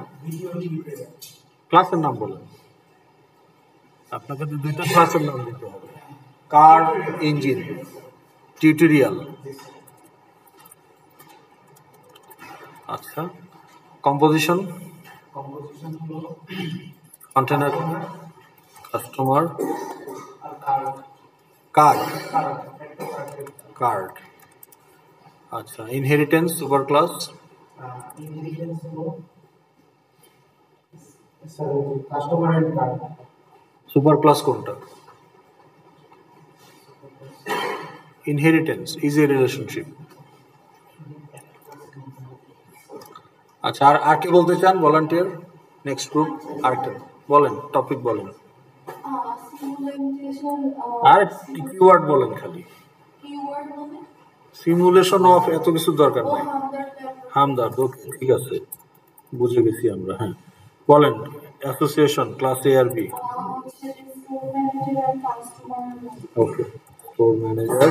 ক্লাসের নাম বলেন। আপনাকে তো দুইটা ক্লাসের নাম দিতে হবে, কার, ইঞ্জিন, টিউটোরিয়াল। আচ্ছা, কম্পোজিশন। Container, customer, card. আচ্ছা, inheritance, super class. Super class কোনটা? Inheritance is a relationship. আচ্ছা, আর কি বলতে চান? ভলান্টিয়ার, নেক্সট গ্রুপ, আরেকটা বলেন, টপিক বলেন, আর কিওয়ার্ড বলেন খালি। সিমুলেশন অফ এত কিছু দরকার নাই। হামদার্দ, ওকে ঠিক আছে, বুঝে গেছি আমরা। হ্যাঁ বলেন, অ্যাসোসিয়েশন ক্লাস এ আর বি। ওকে, স্টোর ম্যানেজার।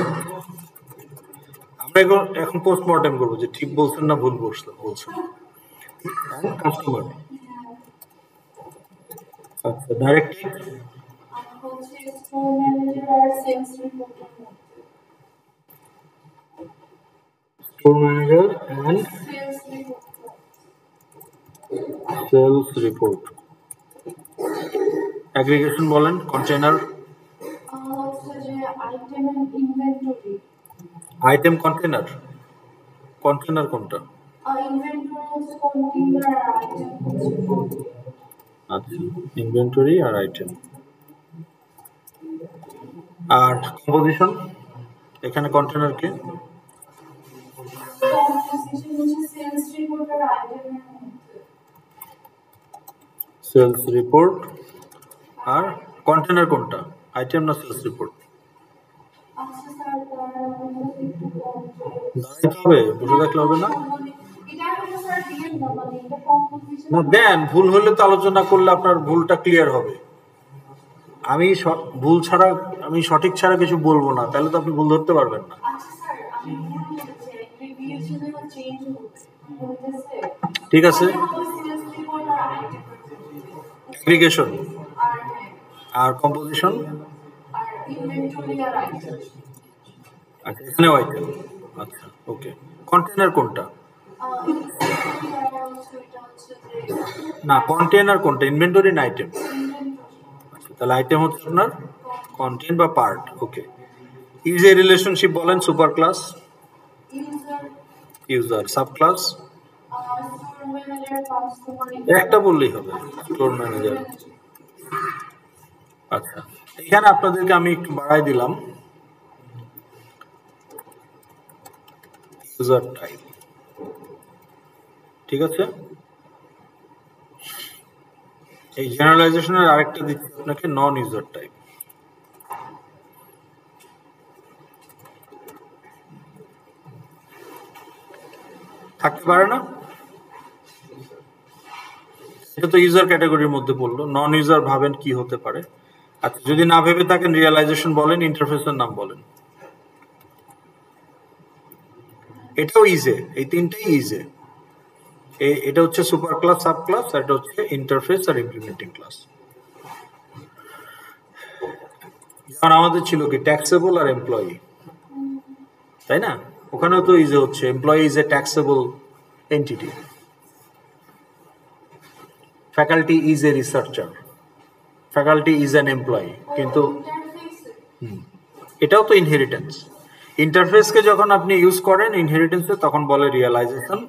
আমরা এখন পোস্টমর্টেম করবো যে ঠিক বলছেন না ভুল বলছেন। কাস্টমার, আচ্ছা directly store manager and sales report. Aggregation বলেন, কন্টেইনার, আইটেম কন্টেইনার। কন্টেইনার কোনটা? আচ্ছা, ইনভেন্টরি আর আইটেম। আর কম্পোজিশন, এখানে কন্টেইনার কে? Sales report. আর কন্টেইনার কোনটা, আইটেম না সেলস রিপোর্ট? দাঁড়াইতে হবে, বসে থাকলে হবে না। না দেন, ভুল হলে তো আলোচনা করলে আপনার ভুলটা ক্লিয়ার হবে। আমি ভুল ছাড়া, আমি সঠিক ছাড়া কিছু বলবো না, তাহলে তো আপনি ভুল ধরতে পারবেন না। ঠিক আছে, অ্যাগ্রিগেশন আর কম্পোজিশন। আচ্ছা, এখানেও আইটেম। আচ্ছা ওকে, কন্টেইনার কোনটা? না, কন্টেইনার কোনটা, ইনভেন্টরি না আইটেম? আচ্ছা, তাহলে আইটেম হচ্ছে আপনার কন্টেইন বা part. Okay, is a relationship বলেন, super class, user, sub class একটা বললেই হবে, স্টোর ম্যানেজার। আচ্ছা, এখানে আপনাদেরকে আমি একটু বাড়াই দিলাম ইউজার টাইপ। ঠিক আছে, এই জেনারেলাইজেশনের আরেকটা দিচ্ছি আপনাকে, নন ইউজার টাইপ। থাকতে পারে না, এটা তো ইউজার ক্যাটাগরির মধ্যে পড়লো। নন ইউজার ভাবেন কি হতে পারে? আচ্ছা, যদি না ভেবে থাকেন রিয়ালাইজেশন বলেন, ইন্টারফেসের নাম বলেন। এটাও ইজে, এই তিনটাই ইজে। এটা হচ্ছে সুপার ক্লাস, সাব ক্লাস, আর এটা হচ্ছে ইন্টারফেস আর ইমপ্লিমেন্টিং ক্লাস। যেমন আমাদের ছিল কি ট্যাক্সেবল আর এমপ্লয়ি, তাই না? ওখানেও তো ইজে হচ্ছে, employee is A taxable entity, faculty is A researcher, faculty is an employee. কিন্তু এটাও তো ইনহেরিটেন্স। ইন্টারফেসকে যখন আপনি ইউজ করেন ইনহেরিটেন্সে, তখন বলে রিয়ালাইজেশন।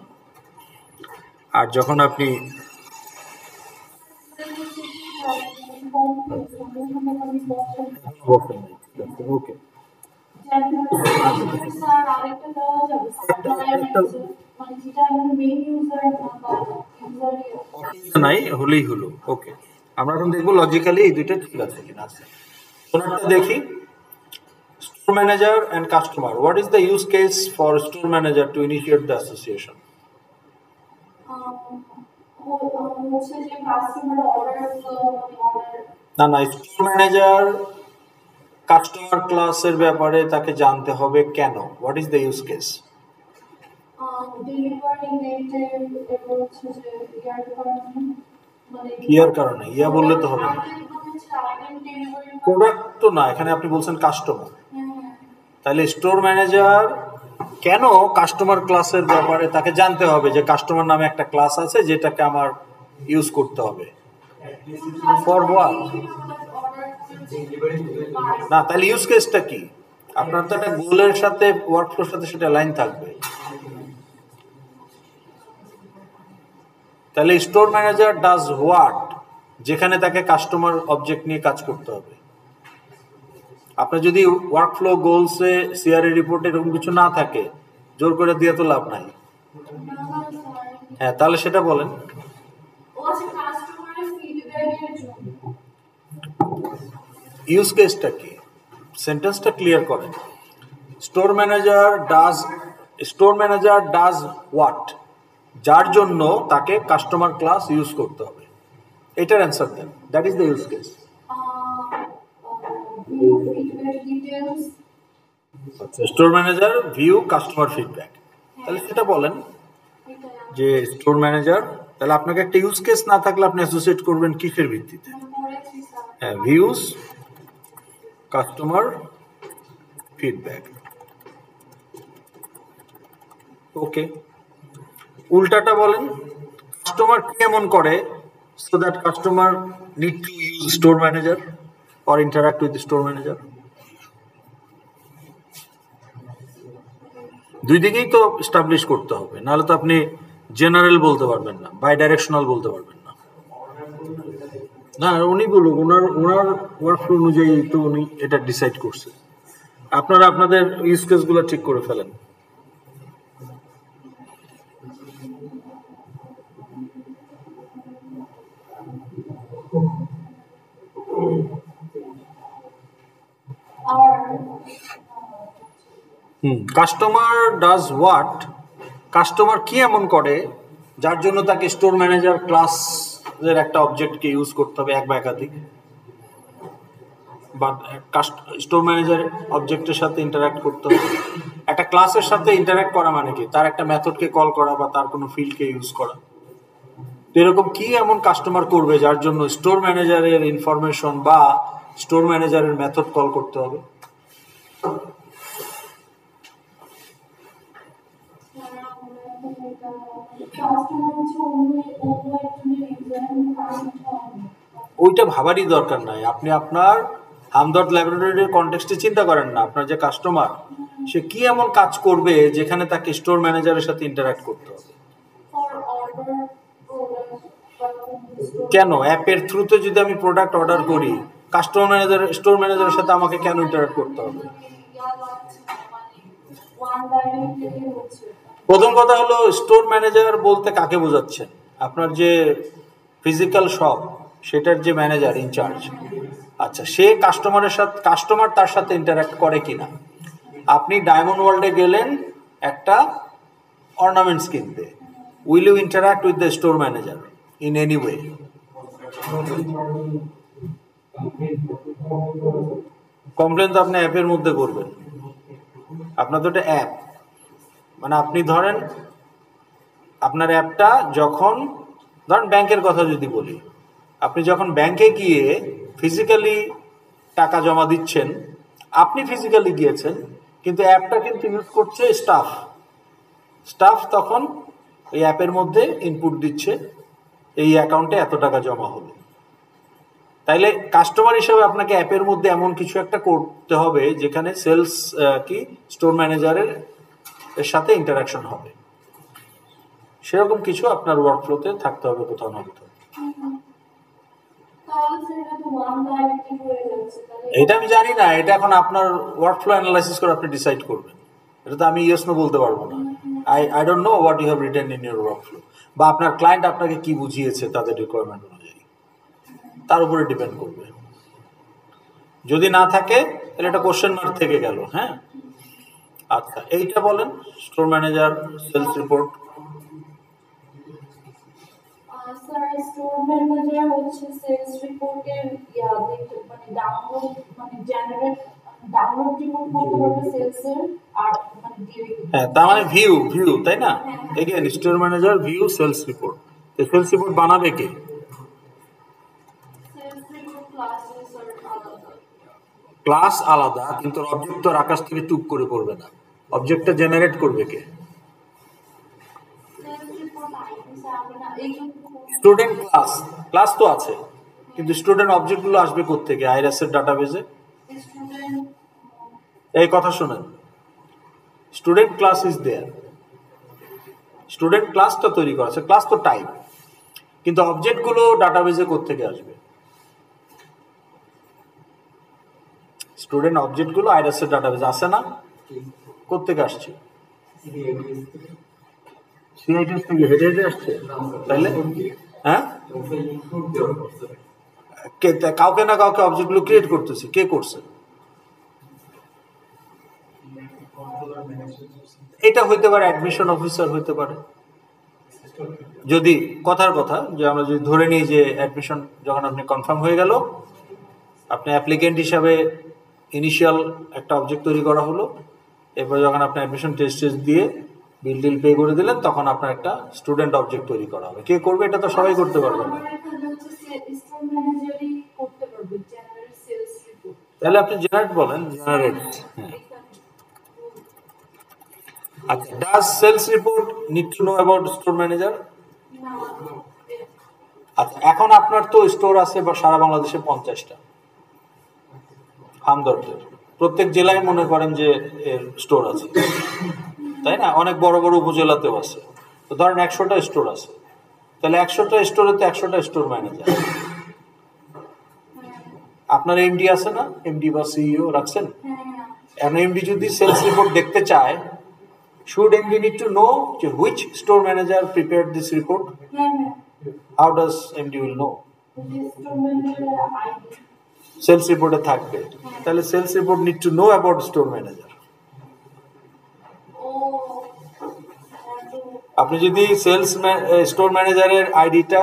আর যখন আপনি ওকে নাই হলেই হলো। ওকে, আমরা এখন দেখবো লজিক্যালি এই দুইটা ঠিক আছে কিনা। আছে, কোনটা দেখি। Store manager and customer. What is the use case for store manager to initiate the association? না না, store manager কাস্টমার ক্লাসের ব্যাপারে তাকে জানতে হবে কেন? What is the use case? ইয়ার কারণে, ইয়া বললে তো হবে না। প্রোডাক্ট তো না, এখানে আপনি বলছেন কাস্টমার। তাহলে স্টোর ম্যানেজার কেন কাস্টমার ক্লাসের ব্যাপারে তাকে জানতে হবে যে কাস্টমার নামে একটা ক্লাস আছে যেটাকে আমার ইউজ করতে হবে। For what? না, তাহলে ইউজ কেসটা কি? আপনার তো একটা গোলের সাথে, ওয়ার্কফ্লোর সাথে সেটা লাইন থাকবে। তাহলে স্টোর ম্যানেজার ডাজ হোয়াট, যেখানে তাকে কাস্টমার অবজেক্ট নিয়ে কাজ করতে হবে। আপনার যদি ওয়ার্কফ্লো গোলসে সিআরএ রিপোর্টে এরকম কিছু না থাকে, জোর করে দিয়ে তো লাভ নাই। হ্যাঁ, তাহলে সেটা বলেন। ইউজ কেসটা কি? সেন্টেন্সটা ক্লিয়ার করেন। স্টোর ম্যানেজার ডাজ হোয়াট, যার জন্য তাকে কাস্টমার ক্লাস ইউজ করতে হবে। এটার অ্যান্সার দেন, that is the use case. আচ্ছা, store manager view customer feedback, তাহলে সেটা বলেন যে স্টোর ম্যানেজার, তাহলে আপনাকে একটা ইউজ কেস না থাকলে আপনি অ্যাসোসিয়েট করবেন কিসের ভিত্তিতে? হ্যাঁ, ভিউজ কাস্টমার ফিডব্যাক। ওকে, উল্টাটা বলেন, কাস্টমার কেমন করে so that customer need to use store manager or interact with the store manager? দুই দিকেই তো এস্টাবলিশ করতে হবে, নাহলে তো আপনি জেনারেল বলতে পারবেন না, বাই ডাইরেকশনাল বলতে পারবেন না। না, উনি বলুক, ওনার ওয়ার্কফ্লো অনুযায়ী তো উনি এটা ডিসাইড করছে। আপনারা আপনাদের ইউজ কেসগুলো ঠিক করে ফেলেন। কাস্টমার ডাজ হোয়াট, কাস্টমার কি এমন করে যার জন্য তাকে স্টোর ম্যানেজার ক্লাসের একটা অবজেক্টকে ইউজ করতে হবে, এক বা একাধিক, বা স্টোর ম্যানেজার অবজেক্টের সাথে ইন্টারাক্ট করতে হবে। একটা ক্লাসের সাথে ইন্টারাক্ট করা মানে কি? তার একটা মেথডকে কল করা বা তার কোনো ফিল্ডকে ইউজ করা। তো এরকম কি এমন কাস্টমার করবে যার জন্য স্টোর ম্যানেজারের ইনফরমেশন বা স্টোর ম্যানেজারের মেথড কল করতে হবে? ওইটা ভাবারই দরকার নাই, আপনি আপনার হামদর্দ ল্যাবরেটরির কনটেক্সটে চিন্তা করেন না। আপনার যে কাস্টমার, সে কি এমন কাজ করবে যেখানে তাকে স্টোর ম্যানেজারের সাথে ইন্টারাক্ট করতে হবে? কেন অ্যাপের থ্রুতে যদি আমি প্রোডাক্ট অর্ডার করি, স্টোর ম্যানেজারের সাথে আমাকে কেন ইন্টারাক্ট করতে হবে? প্রথম কথা হলো, স্টোর ম্যানেজার বলতে কাকে বোঝাচ্ছেন? আপনার যে ফিজিক্যাল শপ, সেটার যে ম্যানেজার ইনচার্জ। আচ্ছা, সে কাস্টমার তার সাথে ইন্টারাক্ট করে কিনা? আপনি ডায়মন্ড ওয়ার্ল্ডে গেলেন একটা অর্নামেন্টস কিনতে, will you interact with the store manager in any way? Complain তো আপনি অ্যাপের মধ্যে করবেন। আপনার তো একটা অ্যাপ, মানে আপনি ধরেন আপনার অ্যাপটা যখন, ধরেন ব্যাংকের কথা যদি বলি, আপনি যখন ব্যাংকে গিয়ে ফিজিক্যালি টাকা জমা দিচ্ছেন, আপনি ফিজিক্যালি গিয়েছেন, কিন্তু অ্যাপটা কিন্তু ইউজ করছে স্টাফ তখন এই অ্যাপের মধ্যে ইনপুট দিচ্ছে, এই অ্যাকাউন্টে এত টাকা জমা হলো। তাইলে কাস্টমার হিসেবে আপনাকে অ্যাপের মধ্যে এমন কিছু একটা করতে হবে যেখানে সেলস কি স্টোর ম্যানেজারের সাথে ইন্টারাকশন হবে, সেরকম কিছু আপনার ওয়ার্কফ্লোতে থাকতে হবে কোথাও না কোথাও। এটা আমি জানি না, এটা এখন আপনার ওয়ার্কফ্লো অ্যানালাইসিস করে আপনি ডিসাইড করবেন। এটা তো আমি ইয়েস নো বলতে পারবো না। I don't know what you have written in your workflow, বা আপনার ক্লায়েন্ট আপনাকে কি বুঝিয়েছে তাদের রিকোয়ারমেন্ট অনুযায়ী, তার উপরে ডিপেন্ড করবে। যদি না থাকে তাহলে এটা কোশ্চেন মার্ক থেকে গেল। হ্যাঁ, আচ্ছা, এইটা বলেন, store manager sales report. Sir, store manager হচ্ছে সেলস রিপোর্টের মানে ডাউনলোড, মানে ডাউনলোড রিপোর্ট করতে পারবে সেলসের, আর মানে হ্যাঁ, তার মানে ভিউ, তাই না? Again store manager view sales report. এই সেলস রিপোর্ট বানাবে কে? সেলস রিপোর্ট ক্লাস আলাদা, কিন্তু অবজেক্ট তো আকাশ থেকে টুক করে পড়বে না। অবজেক্টটা জেনারেট করবে কে? স্টুডেন্ট ক্লাস তো আছে, কিন্তু স্টুডেন্ট অবজেক্টগুলো আসবে কোত্থেকে? আইরাসের ডাটাবেজে। এই কথা শুনেন, student class is there, student ক্লাসটা তৈরি করা আছে, ক্লাস তো টাইপ, কিন্তু অবজেক্টগুলো ডাটাবেজে কোত্থেকে আসবে? স্টুডেন্ট অবজেক্টগুলো আইরাসের ডাটাবেজে আসে না, কোত্থেকে আসছে? সিআইটিএস থেকে হেডে আসছে। তাইলে হ্যাঁ, কাউকে না কাউকে অবজেক্টগুলো ক্রিয়েট করতেছে, কে করছে? এটা হইতে পারে অ্যাডমিশন অফিসার হইতে পারে। যদি কথার কথা যে আমরা যদি ধরে নিই যে অ্যাডমিশন যখন আপনি কনফার্ম হয়ে গেল, আপনি অ্যাপ্লিকেন্ট হিসাবে ইনিশিয়াল একটা অবজেক্ট তৈরি করা হলো, এরপর যখন আপনি অ্যাডমিশন টেস্ট দিয়ে বিল টিল পে করে দিলেন, তখন আপনার একটা স্টুডেন্ট অবজেক্ট তৈরি করা হবে। কে করবে? এটা তো সবাই করতে পারবে না। তাহলে আপনি জেনারেট বলেন, জেনারেট। হ্যাঁ, আচ্ছা, does sales report need to know about store manager? আচ্ছা, এখন আপনার তো স্টোর আছে বা সারা বাংলাদেশে 50টা হামদর্দের, প্রত্যেক জেলায় মনে করেন যে এর স্টোর আছে, তাই না? অনেক বড় বড় উপজেলাতেও আছে। তো ধরেন 100টা স্টোর আছে, তাহলে 100টা স্টোরে তো 100টা স্টোর ম্যানেজার। আপনার এমডি আছে না, এমডি বা সিইও রাখছেন? এখন এমডি যদি সেলস রিপোর্ট দেখতে চায়, should MD need to know which store manager prepared this report? How does MD will know? Sales report এ থাকবে, তাহলে sales report need to know about store manager. আপনি যদি স্টোর ম্যানেজারের আইডিটা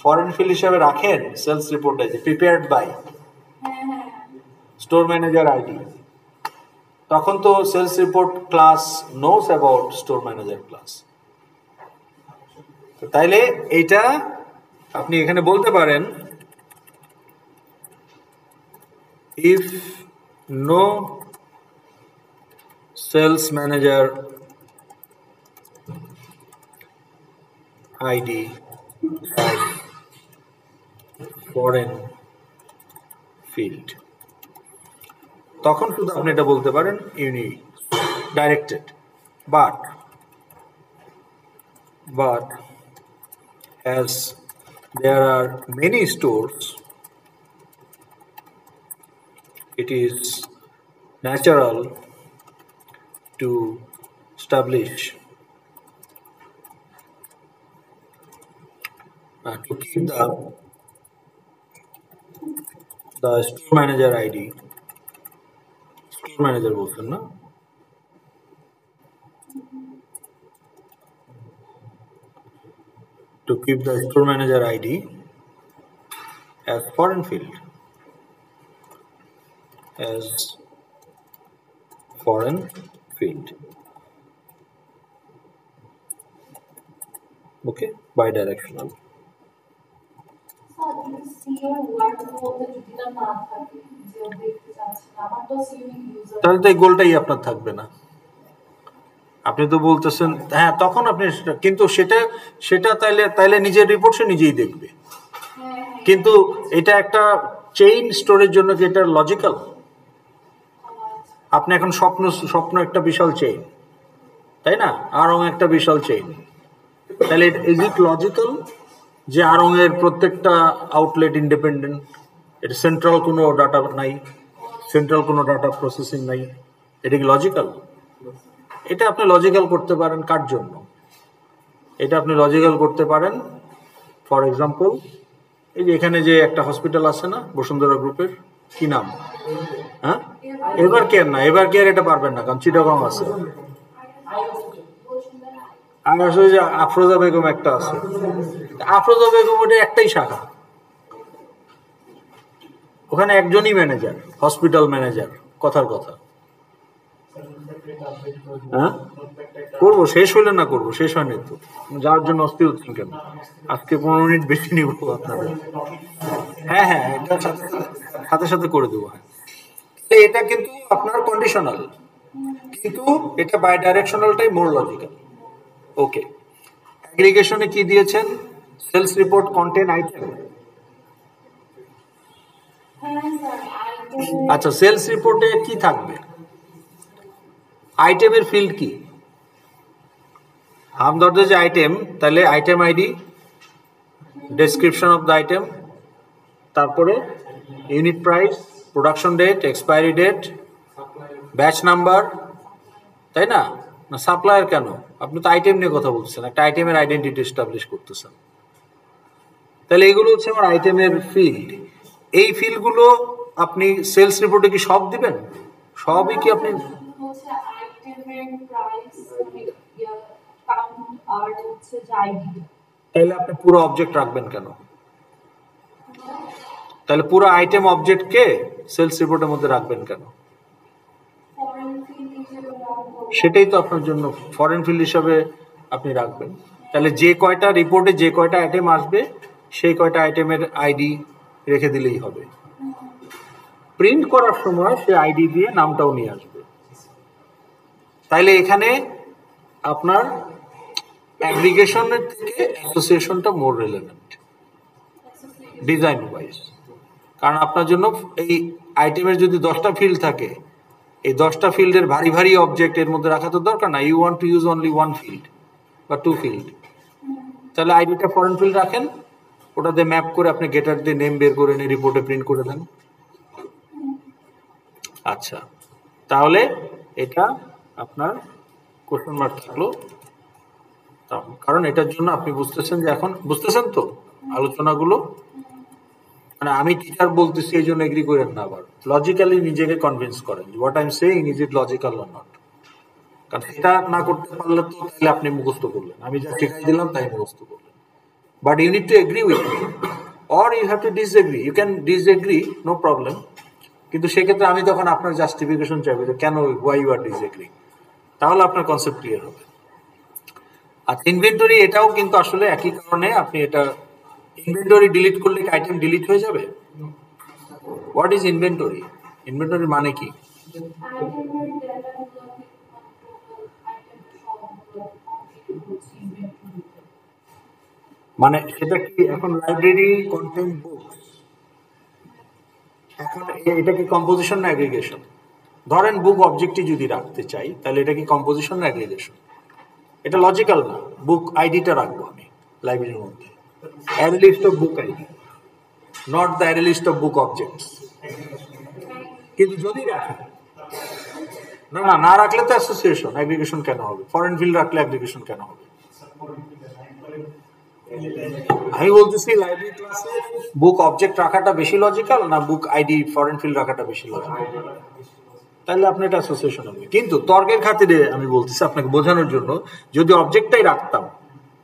ফরেন ফিল্ড হিসাবে রাখেন সেলস রিপোর্টে, যে prepared by store manager ID, তখন তো sales report class knows about store manager class. তাইলে এইটা আপনি এখানে বলতে পারেন, if no sales manager ID foreign field, তখন শুধু আপনি এটা বলতে পারেন uni directed, but as there are many stores, it is natural to establish to keep the store manager ID. Store manager বলছেন না? To keep the store manager ID as foreign field, as foreign field. Okay, bidirectional. তাহলে তো এই গোলটাই আপনার থাকবে না। আপনি তো বলতেছেন হ্যাঁ, তখন আপনি কিন্তু সেটা তাইলে নিজের রিপোর্ট সে নিজেই দেখবে। কিন্তু এটা একটা চেইন স্টোরের জন্য কি এটা লজিক্যাল? আপনি এখন স্বপ্ন একটা বিশাল চেইন, তাই না? আরং একটা বিশাল চেইন, তাহলে ইজ ইট লজিক্যাল যে আরং এর প্রত্যেকটা আউটলেট ইন্ডিপেন্ডেন্ট? এটা সেন্ট্রাল কোনো ডাটা নাই, সেন্ট্রাল কোনো ডাটা প্রসেসিং নাই, এটা কি লজিক্যাল? এটা আপনি লজিক্যাল করতে পারেন কার জন্য? এটা আপনি লজিক্যাল করতে পারেন ফর এক্সাম্পল, এই যে এখানে যে একটা হসপিটাল আছে না বসুন্ধরা গ্রুপের, কি নাম? হ্যাঁ, এবার কেয়ার না, এবার কেয়ার এটা পারবেন না, কারণ চিটাগং আছে। আর আসলে যে আফরোজা বেগম একটা আছে, আফরোজা বেগম ওটা একটাই শাখা, ওখানে একজনই ম্যানেজার, হসপিটাল ম্যানেজার। কথার কথা, হ্যাঁ করবো, শেষ হলে না করবো, শেষ হয়নি তো, যাওয়ার জন্য অস্থির হচ্ছেন কেন? আজকে 15 মিনিট বেশি নিব আপনাদের। হ্যাঁ হ্যাঁ, এটা সাথে সাথে করে দেবো। হ্যাঁ, এটা কিন্তু আপনার কন্ডিশনাল, কিন্তু এটা বাই ডাইরেকশনালটাই মোর লজিক্যাল। ওকে, অ্যাগ্রিগেশনে কি দিয়েছেন? Sales report contain item. আচ্ছা, সেলস রিপোর্টে কি থাকবে? আইটেমের ফিল্ড কি? হামদর্দের যে আইটেম, তাহলে item ID, description of the item, তারপরে unit price, production date, expiry date, batch number, তাই না? না সাপ্লায়ার কেন? আপনি তো আইটেম নিয়ে কথা বলছেন, একটা আইটেমের আইডেন্টিটি এস্টাবলিশ করতেছেন। তাহলে এগুলো হচ্ছে আমার আইটেমের ফিল্ড। এই ফিল্ডগুলো আপনি সেলস রিপোর্টে কি সব দিবেন? সবই কি আপনি? আইটেমের প্রাইস মানে কাউন্ট আর হচ্ছে যে আইডি। তাহলে আপনি পুরো অবজেক্ট রাখবেন কেন? তাহলে পুরো আইটেম অবজেক্টকে সেলস রিপোর্টের মধ্যে রাখবেন কেন? সেটাই তো আপনার জন্য ফরেন ফিল্ড হিসাবে আপনি রাখবেন। তাহলে যে কয়টা রিপোর্টে যে কয়টা আইটেম আসবে সেই কয়টা আইটেমের আইডি রেখে দিলেই হবে। প্রিন্ট করার সময় সে আইডি দিয়ে নামটাও নিয়ে আসবে। তাইলে এখানে আপনার অ্যাগ্রিগেশনের থেকে অ্যাসোসিয়েশনটা মোর রিলেভেন্ট ডিজাইন ওয়াইজ। কারণ আপনার জন্য এই আইটেমের যদি 10টা ফিল্ড থাকে, এই 10টা ফিল্ডের ভারী ভারী অবজেক্ট এর মধ্যে রাখা তো দরকার না। You want to use only 1 field বা 2 ফিল্ড। তাহলে আইডিটা ফরেন ফিল্ড রাখেন, ওটাতে ম্যাপ করে আপনি গেটার দিয়ে নেম বের করে নিয়ে রিপোর্টে প্রিন্ট করে দেন। আচ্ছা, তাহলে এটা আপনার কোশ্চেন মার্ক থাকলো, কারণ এটার জন্য আপনি বুঝতেছেন যে এখন বুঝতেছেন তো আলোচনাগুলো। মানে আমি টিচার বলতেছি এই জন্য এগ্রি করেন না, আবার লজিক্যালি নিজেকে কনভিন্স করেন what I am saying is it logical or not. কারণ এটা না করতে পারলে তো তাহলে আপনি মুখস্থ করলেন, আমি যা শিখাই দিলাম তাই মুখস্থ করলেন। But you need to agree with me or you have to disagree. You can disagree, no problem, কিন্তু সেক্ষেত্রে আমি তখন আপনার জাস্টিফিকেশন চাইবো যে কেন, ওয়াই ইউ আর ডিসএগ্রি, তাহলে আপনার কনসেপ্ট ক্লিয়ার হবে। আর ইনভেন্টরি এটাও কিন্তু আসলে একই কারণে আপনি এটা ইনভেন্টরি ডিলিট করলে কি আইটেম ডিলিট হয়ে যাবে? What is inventory? ইনভেন্টরি মানে কি? আইটেমের ডেটাগুলো আইটেমের সবগুলো কমপ্লিট হচ্ছে ইনভেন্টরি। মানে এটা কি এখন লাইব্রেরি কন্টেন্ট বুক, এখন এটা কি কম্পোজিশন না অ্যাগ্রিগেশন? ধরেন বুক অবজেক্টটি যদি রাখতে চাই তাহলে এটা কি কম্পোজিশন না অ্যাগ্রিগেশন? এটা লজিক্যাল না। বুক আইডিটা রাখবো আমি লাইব্রেরির মধ্যে, array list of book ID, not the array list of book objects. কিন্তু যদি রাখি, না না না রাখলে তো অ্যাসোসিয়েশন, অ্যাগ্রিগেশন কেন হবে? ফরেন ফিল্ড রাখলে অ্যাগ্রিগেশন কেন হবে? আমি বলতেছি লাইব্রেরি ক্লাসে বুক অবজেক্ট রাখাটা বেশি লজিক্যাল না বুক আইডি ফরেন ফিল্ড রাখাটা বেশি লজিক্যাল? তাহলে আপনি এটা অ্যাসোসিয়েশন হবে। কিন্তু তর্কের খাতিরে আমি বলতেছি আপনাকে বোঝানোর জন্য, যদি অবজেক্টটাই রাখতাম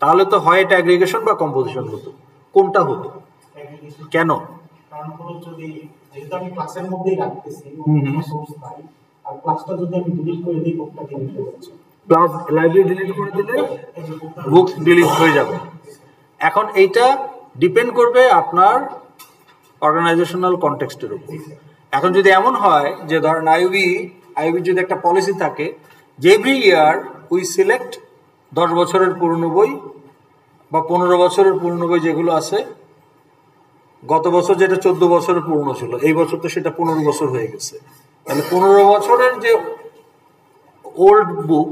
তাহলে তো হয় এটা অ্যাগ্রিগেশন বা কম্পোজিশন হতো। কোনটা হতো? কেন? কারণ হলো যদি যেহেতু আমি ক্লাসের মধ্যেই রাখতেছি সোর্স পাই, আর ক্লাসটা যদি আমি ডিলিট করে দিই বুকটা ডিলিট হয়ে যাচ্ছে। ক্লাস লাইব্রেরি ডিলিট করে দিলে বুক ডিলিট হয়ে যাবে। এখন এইটা ডিপেন্ড করবে আপনার অর্গানাইজেশনাল কনটেক্সটের উপর। এখন যদি এমন হয় যে ধরেন আইবি যদি একটা পলিসি থাকে যে এভরি ইয়ার উই সিলেক্ট 10 বছরের পুরনো বই বা 15 বছরের পুরনো বই যেগুলো আছে, গত বছর যেটা 14 বছরের পুরনো ছিল, এই বছর তো সেটা 15 বছর হয়ে গেছে, তাহলে 15 বছরের যে old book,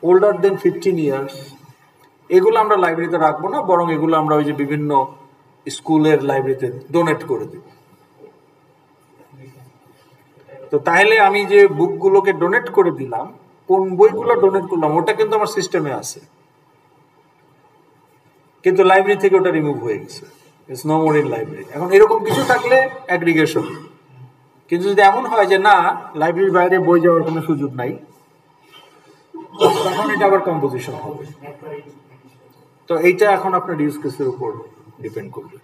older than 15 years, এগুলো আমরা লাইব্রেরিতে রাখবো না, বরং এগুলো আমরা ওই যে বিভিন্ন স্কুলের লাইব্রেরিতে ডোনেট করে দেব। তো তাহলে আমি যে বুকগুলোকে ডোনেট করে দিলাম, কোন বইগুলো ডোনেট করলাম ওটা কিন্তু আমার সিস্টেমে আছে, কিন্তু লাইব্রেরি থেকে ওটা রিমুভ হয়ে গেছে, it's no more in library. এখন এরকম কিছু থাকলে অ্যাগ্রিগেশন। কিন্তু যদি এমন হয় যে না, লাইব্রেরির বাইরে বই যাওয়ার কোনো সুযোগ নাই, তখন এটা আবার কম্পোজিশন হবে। তো এইটা এখন আপনার ইউজ কেসের উপর ডিপেন্ড করবে।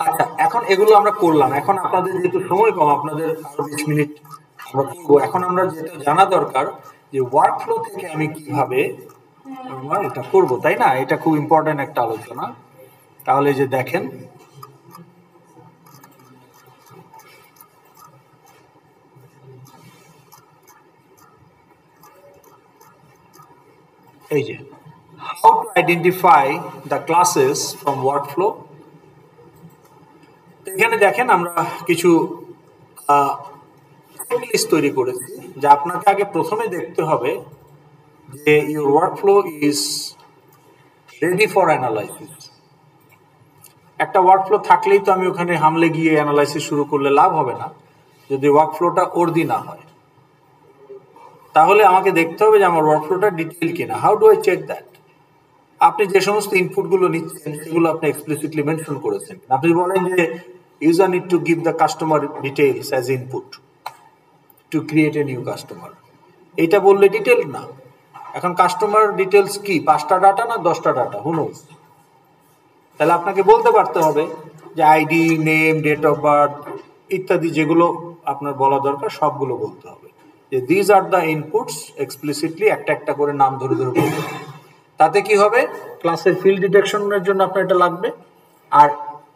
আচ্ছা, এখন এগুলো আমরা করলাম। এখন আপনাদের যেহেতু সময় কম, আপনাদের আরো 20 মিনিট আমরা করবো। এখন আমরা যেটা জানা দরকার যে ওয়ার্ক ফ্লো থেকে আমি কিভাবে আমরা এটা করবো, তাই না? এটা খুব ইম্পর্টেন্ট একটা আলোচনা। তাহলে যে দেখেন, এই যে how to identify the classes from workflow। এখানে দেখেন আমরা কিছু লিস্ট তৈরি করেছি, যে আপনাকে আগে প্রথমে দেখতে হবে যে your workflow is ready for analysis। একটা ওয়ার্কফ্লো থাকলেই তো আমি ওখানে হামলে গিয়ে অ্যানালাইসিস শুরু করলে লাভ হবে না, যদি ওয়ার্কফ্লোটা অর্দি না হয়। তাহলে আমাকে দেখতে হবে যে আমার ওয়ার্কফ্লোটা ডিটেইল কিনা। How do I check that? আপনি যে সমস্ত ইনপুটগুলো নিচ্ছেন সেগুলো আপনি এক্সপ্লিসিটলি মেনশন করেছেন। আপনি বলেন যে user need to give the customer details as input to create a new customer. এটা বললে ডিটেল না। এখন কাস্টমার ডিটেলস কি 5টা ডাটা না 10টা ডাটা, হু নোজ। তাহলে আপনাকে বলতে পারতে হবে যে ID, name, date of birth ইত্যাদি যেগুলো আপনার বলা দরকার সবগুলো বলতে হবে, যে these are the inputs explicitly একটা একটা করে নাম ধরে ধরে বলতে হবে। তাতে কি হবে, ক্লাসের ফিল্ড ডিটেকশনের জন্য আপনার এটা লাগবে। আর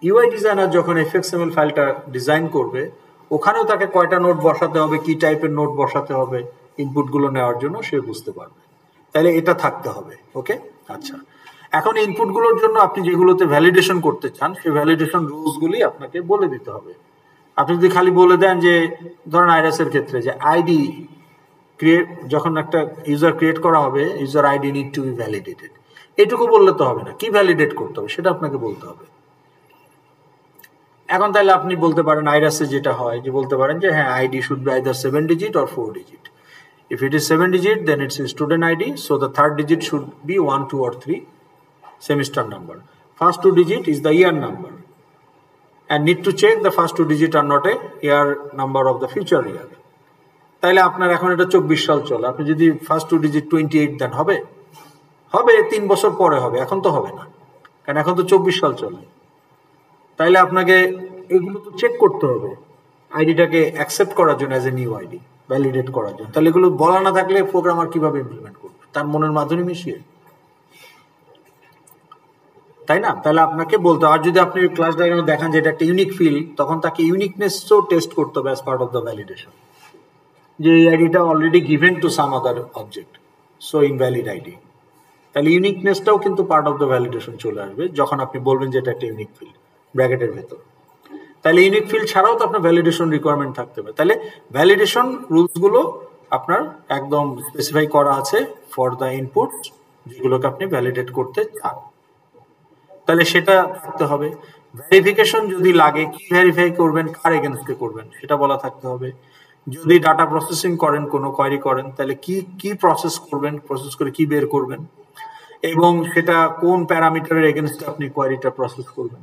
ইউআই ডিজাইনার যখন এফএক্সএমএল ফাইলটা ডিজাইন করবে, ওখানেও তাকে কয়টা নোট বসাতে হবে, কি টাইপের নোট বসাতে হবে ইনপুটগুলো নেওয়ার জন্য, সে বুঝতে পারবে। তাহলে এটা থাকতে হবে। ওকে, আচ্ছা। এখন ইনপুটগুলোর জন্য আপনি যেগুলোতে ভ্যালিডেশন করতে চান, সেই ভ্যালিডেশন রুলসগুলি আপনাকে বলে দিতে হবে। আপনি যদি খালি বলে দেন যে, ধরেন আইরাস এর ক্ষেত্রে যে আইডি ক্রিয়েট, যখন একটা ইউজার ক্রিয়েট করা হবে, user ID need to be validated, এটুকু বললে তো হবে না, কি ভ্যালিডেট করতে হবে সেটা আপনাকে বলতে হবে। এখন তাহলে আপনি বলতে পারেন আইরাসে যেটা হয়, যে বলতে পারেন যে হ্যাঁ, ID should be either 7 digit or 4 digit. If it is 7 digit, then it's a student ID, so the third digit should be 1, 2 or 3 semester number. First 2 digit is the year number, and need to check the first 2 digit are not a year number of the future year. তাইলে আপনার এখন এটা 24 সাল চলে, আপনি যদি ফার্স্ট 2 digit 28 দেন, হবে? হবে 3 বছর পরে হবে, এখন তো হবে না, কারণ এখন তো 24 সাল চলে। তাইলে আপনাকে এগুলো তো চেক করতে হবে আইডিটাকে অ্যাকসেপ্ট করার জন্য, as a new ID validate করার জন্য। তাহলে এগুলো বলা না থাকলে প্রোগ্রামার কিভাবে ইমপ্লিমেন্ট করবে, তার মনের মাধুরী মিশিয়ে, তাই না? তাহলে আপনাকে বলতে, আর যদি আপনি ক্লাস ডায়াগ্রামে দেখান যে এটা একটা ইউনিক ফিল্ড, তখন তাকে ইউনিকনেসও টেস্ট করতে হবে as part of the validation, যে এই আইডিটা already given to some other object, so invalid ID. তাহলে ইউনিকনেসটাও কিন্তু পার্ট অফ দ্য ভ্যালিডেশন চলে আসবে যখন আপনি বলবেন যে এটা একটা ইউনিক ফিল্ড ব্র্যাকেটের ভেতর। তাহলে ইউনিক ফিল্ড ছাড়াও তো আপনার ভ্যালিডেশন রিকোয়ারমেন্ট থাকতে হবে। তাহলে ভ্যালিডেশন রুলসগুলো আপনার একদম স্পেসিফাই করা আছে ফর দ্য ইনপুট যেগুলোকে আপনি ভ্যালিডেট করতে চান, তাহলে সেটা থাকতে হবে। ভেরিফিকেশন যদি লাগে, কি ভেরিফাই করবেন, কার এগেনস্টে করবেন সেটা বলা থাকতে হবে। যদি ডাটা প্রসেসিং করেন, কোনো কোয়ারি করেন, তাহলে কি কি প্রসেস করবেন, প্রসেস করে কি বের করবেন, এবং সেটা কোন প্যারামিটারের এগেনস্টে আপনি কোয়ারিটা প্রসেস করবেন।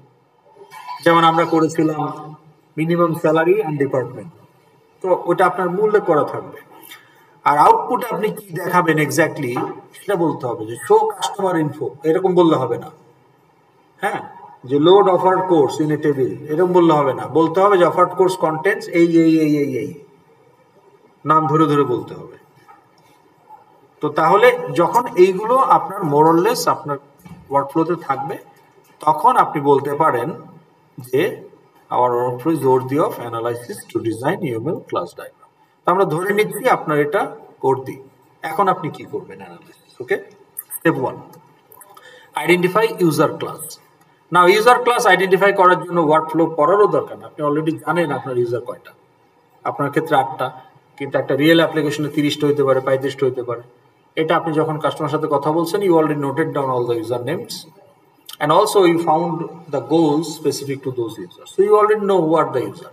যেমন আমরা করেছিলাম মিনিমাম স্যালারি অ্যান্ড ডিপার্টমেন্ট, তো ওটা আপনার মূল্যে করা থাকবে। আর আউটপুটে আপনি কি দেখাবেন এক্স্যাক্টলি সেটা বলতে হবে, যে শো কাস্টমার ইনফো এরকম বললে হবে না। হ্যাঁ, যে load offered course in a table এরকম বললে হবে না, বলতে হবে যে অফার্ড কোর্স কন্টেন্টস এই এই এই এই এই নাম ধরে ধরে বলতে হবে। তো তাহলে যখন এইগুলো আপনার মোরলেস আপনার ওয়ার্কফ্লোতে থাকবে, তখন আপনি বলতে পারেন যে our workflow is worthy of analysis to design UML class diagram. তো আমরা ধরে নিচ্ছি আপনার এটা ওর্দি। এখন আপনি কি করবেন অ্যানালাইসিস। ওকে, স্টেপ 1, আইডেন্টিফাই ইউজার ক্লাস। না, ইউজার ক্লাস আইডেন্টিফাই করার জন্য ওয়ার্কফ্লো পড়ারও দরকার না, আপনি অলরেডি জানেন আপনার ইউজার কয়টা। আপনার ক্ষেত্রে 8টা, কিন্তু একটা রিয়েল অ্যাপ্লিকেশনে 30টা হইতে পারে, 35টা হইতে পারে। এটা আপনি যখন কাস্টমার সাথে কথা বলছেন, you already noted down all the user names, and also you found the goals specific to those users, so you already know who are the user.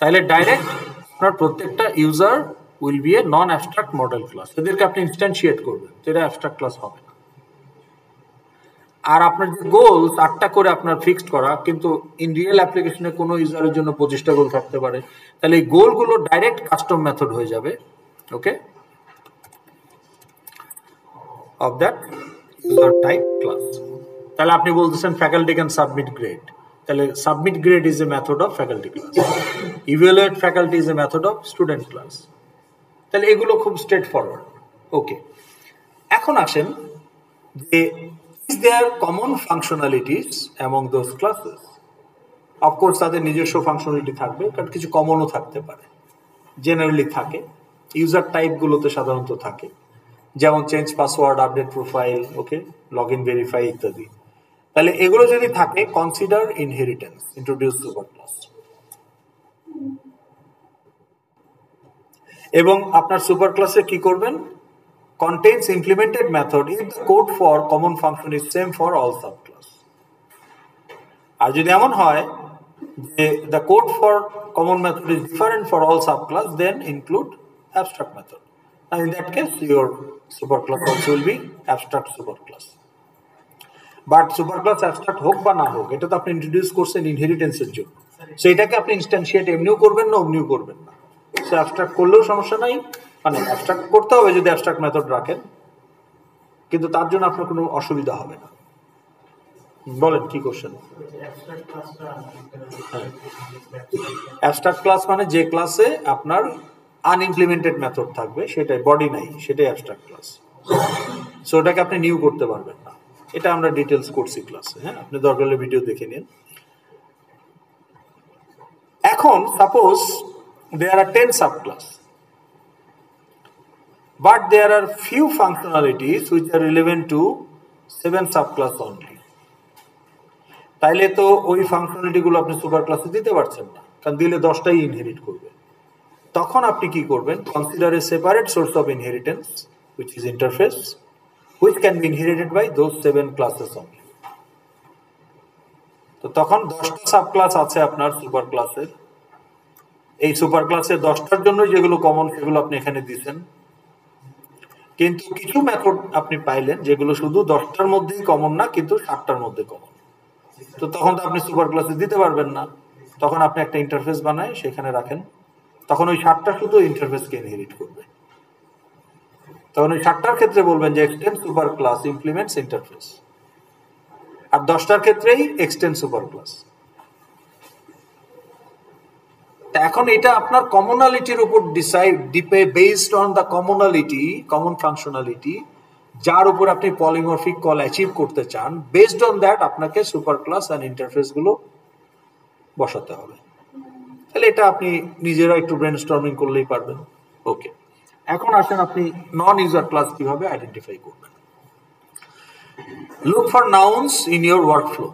তাহলে ডাইরেক্ট আপনার প্রত্যেকটা user will B A non abstract model class, এদেরকে আপনি ইনস্ট্যান্সিয়েট করবেন, এটা অ্যাবস্ট্রাক্ট ক্লাস হবে না। আর আপনার যে গোলস 8টা করে আপনার ফিক্সড করা, কিন্তু ইন রিয়েল অ্যাপ্লিকেশনে কোনো ইউজারের জন্য 25টা গোল থাকতে পারে, তাহলে এই গোলগুলো ডাইরেক্ট কাস্টম মেথড হয়ে যাবে। Okay, of that user type class. তাহলে আপনি বলতেছেন ফ্যাকাল্টি ক্যান সাবমিট গ্রেড, তাহলে submit grade is a method of faculty class, evaluate faculty is a method of student class. তাহলে এগুলো খুব স্ট্রেট ফরওয়ার্ড। ওকে, এখন আসেন যে is there common functionalities among those classes? Of course তাদের নিজস্ব ফাংশনালিটি থাকবে, কারণ কিছু কমনও থাকতে পারে, জেনারেলি থাকে। ইউজার টাইপগুলোতে সাধারণত থাকে, যেমন change password, update profile, okay, log in verify ইত্যাদি। তাহলে এগুলো যদি থাকে, consider inheritance, introduce super class. এবং আপনার সুপার ক্লাসে কি করবেন, contains implemented method if the code for common function is same for all subclass. আর যদি এমন হয় যে the code for common method is different for all subclass, then include abstract method. And in that case, your superclass also will be abstract superclass. But superclass abstract হোক বা না হোক, এটা তো আপনি ইন্ট্রোডিউস করছেন ইনহেরিটেন্সের জন্য, সো এটাকে আপনি ইনস্ট্যান্সিয়েট এমনিও করবেন না, অমনিও করবেন না। সো অ্যাবস্ট্রাক্ট করলেও সমস্যা নাই, মানে অ্যাবস্ট্রাক্ট করতে হবে যদি অ্যাবস্ট্রাক্ট মেথড রাখেন, কিন্তু তার জন্য আপনার কোনো অসুবিধা হবে না। বলেন কি কোশ্চেন? অ্যাবস্ট্রাক্ট ক্লাস মানে যে ক্লাসে আপনার আনইমপ্লিমেন্টেড মেথড থাকবে, সেটাই বডি নাই, সেটাই অ্যাবস্ট্রাক্ট ক্লাস। সো ওটাকে আপনি নিউ করতে পারবেন না। এটা আমরা ডিটেলস করছি ক্লাসে, হ্যাঁ, আপনি দরকার হলে ভিডিও দেখে নিন। এখন suppose there are 10 subclass, but there are few functionalities which are relevant to 7 subclass only. তাইলে তো ওই ফাংশনালিটি গুলো আপনি সুপার ক্লাসে দিতে পারছেন না, কারণ দিলে 10টাই ইনহেরিট করবে। তখন আপনি কি করবেন? Consider a separate source of inheritance which is interface, which can be inherited by those 7 classes only. তো তখন 10টা সাবক্লাস আছে আপনার সুপার ক্লাসের। এই সুপার ক্লাসের 10টার জন্য যেগুলো কমন সেগুলো আপনি এখানে দিয়েছেন, কিন্তু কিছু মেথড আপনি পাইলেন যেগুলো শুধু 10টার মধ্যেই কমন না, কিন্তু 7টার মধ্যে কমন। তো তখন তো আপনি সুপার ক্লাসে দিতে পারবেন না, তখন আপনি একটা ইন্টারফেস বানায় সেখানে রাখেন, তখন ওই 7টা শুধু ইন্টারফেসকে ইনহেরিট করবে। তখন ওই 7টার ক্ষেত্রে বলবেন যে extend super class implements interface, আর 10টার ক্ষেত্রেই এক্সটেন্ড সুপার ক্লাস। এখন এটা আপনার কমনালিটির উপর based on the common functionality, যার উপর আপনি পলিমরফিক কল অ্যাচিভ করতে চান, বেসড অন দ্যাট আপনাকে সুপার ক্লাস অ্যান্ড ইন্টারফেস গুলো বসাতে হবে। তাহলে এটা আপনি নিজেরা একটু ব্রেনস্টর্মিং করলেই পারবেন। ওকে, এখন আসেন আপনি নন ইউজার ক্লাস কিভাবে আইডেন্টিফাই করবেন। Look for nouns in your workflow.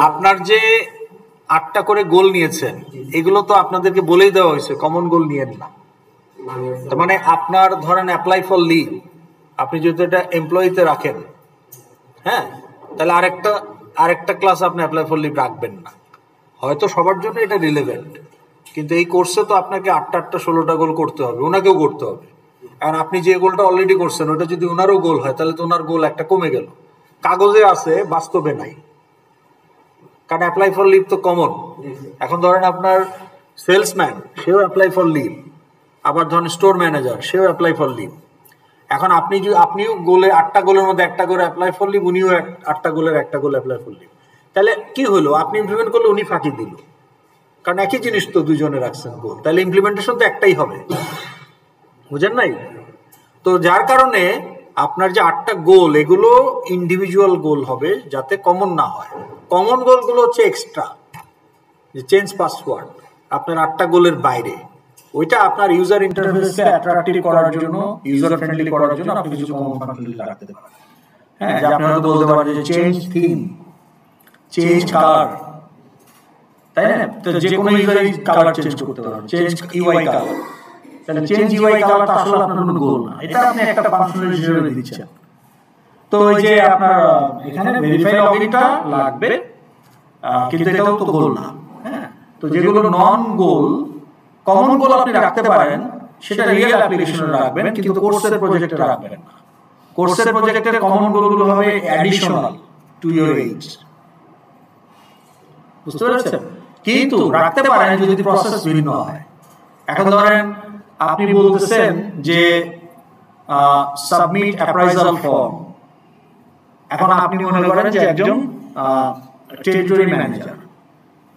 আপনার যে 8টা করে গোল নিয়েছেন, এগুলো তো আপনাদেরকে বলেই দেওয়া হয়েছে কমন গোল নিয়েন না। মানে আপনার ধরেন অ্যাপ্লাই ফর লিভ, আপনি যদি এটা এমপ্লয়িতে রাখেন, হ্যাঁ, তাহলে আরেকটা ক্লাস আপনি অ্যাপ্লাই ফর লিভ রাখবেন না। হয়তো সবার জন্য এটা রিলেভেন্ট, কিন্তু এই কোর্সে তো আপনাকে 8টা 16টা গোল করতে হবে, ওনাকেও করতে হবে। আর আপনি যে গোলটা অলরেডি করছেন ওটা যদি ওনারও গোল হয়, তাহলে তো ওনার গোল একটা কমে গেল। কাগজে আছে, বাস্তবে নাই, কারণ অ্যাপ্লাই ফর লিভ তো কমন। এখন ধরেন আপনার সেলসম্যান, সেও অ্যাপ্লাই ফর লিভ, আবার ধরেন স্টোর ম্যানেজার, সেও অ্যাপ্লাই ফর লিভ। এখন আপনিও গোলে 8টা গোলের মধ্যে একটা করে অ্যাপ্লাই ফর লিভ, উনিও 8টা গোলের একটা গোল অ্যাপ্লাই ফর লিভ। তাহলে কি হলো? আপনি ইমপ্লিমেন্ট করলে উনি ফাঁকি দিল, কারণ একই জিনিস তো দুজনে রাখছেন গোল, তাহলে ইমপ্লিমেন্টেশন তো একটাই হবে, বুঝেন নাই? তো যার কারণে আপনার যে 8টা গোল, এগুলো ইন্ডিভিজুয়াল গোল হবে যাতে কমন না হয়। কমন গোলগুলো হচ্ছে এক্সট্রা, যে চেঞ্জ পাসওয়ার্ড আপনার 8টা গোলের বাইরে, ওইটা আপনার ইউজার ইন্টারফেসকে অ্যাট্রাকটিভ করার জন্য, ইউজার ফ্রেন্ডলি করার জন্য আপনি কিছু কমন ফাংশনালিটি রাখতে পারেন। হ্যাঁ, যে আপনি হয়তো বলতে পারেন যে চেঞ্জ থিম, চেঞ্জ কালার, তাই না? তো যে কোনো ইউজারই কালার চেঞ্জ করতে পারেন, চেঞ্জ ইউআই কালার। তাহলে চেঞ্জ ইউআই কালারটা আসলে আপনার কোনো গোল না, এটা আপনি একটা ফাংশনালিটি হিসেবে দিচ্ছেন। তো ওই যে আপনার এখানে ভেরিফাই লগইনটা লাগবে, কিন্তু এটাও তো গোল না। হ্যাঁ, তো যেগুলো নন গোল, কমন গোল আপনি রাখতে পারেন, সেটা রিয়েল অ্যাপ্লিকেশনে রাখবেন, কিন্তু কোর্সের প্রজেক্টে রাখবেন না। কোর্সের প্রজেক্টের কমন গোলগুলো হবে অ্যাডিশনাল টু ইওর এইজ, বুঝতে পেরেছেন? কিন্তু রাখতে পারেন যদি প্রসেস ভিন্ন হয়। এখন ধরেন আপনি বলতেছেন যে সাবমিট অ্যাপ্রাইজাল ফর্ম। এখন আপনি মনে করেন যে একজন টেরিটরি ম্যানেজার,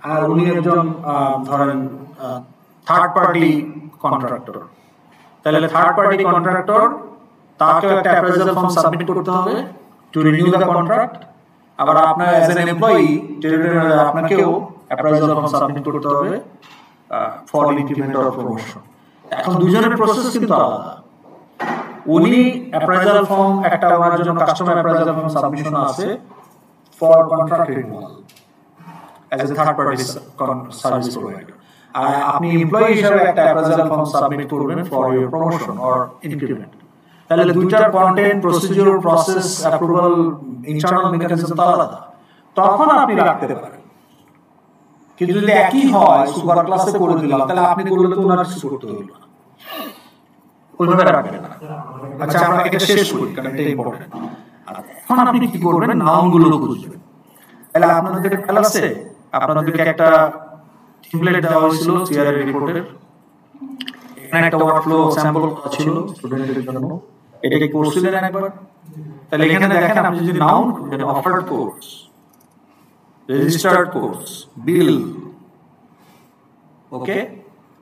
আর উনি একজন ধরেন থার্ড পার্টি কন্ট্রাক্টর। তাহলে থার্ড পার্টি কন্ট্রাক্টর, তাকেও একটা অ্যাপ্রাইজাল ফর্ম সাবমিট করতে হবে টু রিনিউ দ্য কন্ট্রাক্ট। আবার আপনার অ্যাজ এন এমপ্লয়ি আপনাকেও অ্যাপ্রাইজাল ফর্ম সাবমিট করতে হবে ফর ইনক্রিমেন্ট অর প্রমোশন। এখন দুজনের প্রসেস কিন্তু আলাদা। উনি অ্যাপ্রাইজাল ফর্ম একটা ওনার জন্য কাস্টমার অ্যাপ্রাইজাল ফর্ম সাবমিশন আছে for contract renewal as a third party service provider. আর আপনি এমপ্লয়ি হিসেবে একটা অ্যাপ্রাইজাল ফর্ম সাবমিট করবেন for your promotion or increment. তাহলে দুইটার content, procedure, process, approval, internal mechanism তো আলাদা। তখন আপনি রাখতে পারেন। কিন্তু যদি একই হয়, সুপার ক্লাসে করে দিলাম, তাহলে আপনি করলে তো ওনার কিছু করতে হইল না, ওইভাবে রাখবেন না। আচ্ছা আমরা এটা শেষ করি কারণ এটা ইম্পর্টেন্ট। এখন আপনি কি করবেন, নাউনগুলো খুঁজবেন। তাহলে আপনাদের খেয়াল আছে, আপনাদেরকে একটা টেমপ্লেট দেওয়া হয়েছিল সিআরএ রিপোর্টের, এখানে একটা ওয়ার্কফ্লো স্যাম্পল ছিল স্টুডেন্টদের জন্য, এটাকে করছিলেন একবার। তাহলে এখানে দেখেন আপনি যদি নাউন খুঁজেন, অফার্ড কোর্স, রেজিস্টার্ড কোর্স, বিল, ওকে,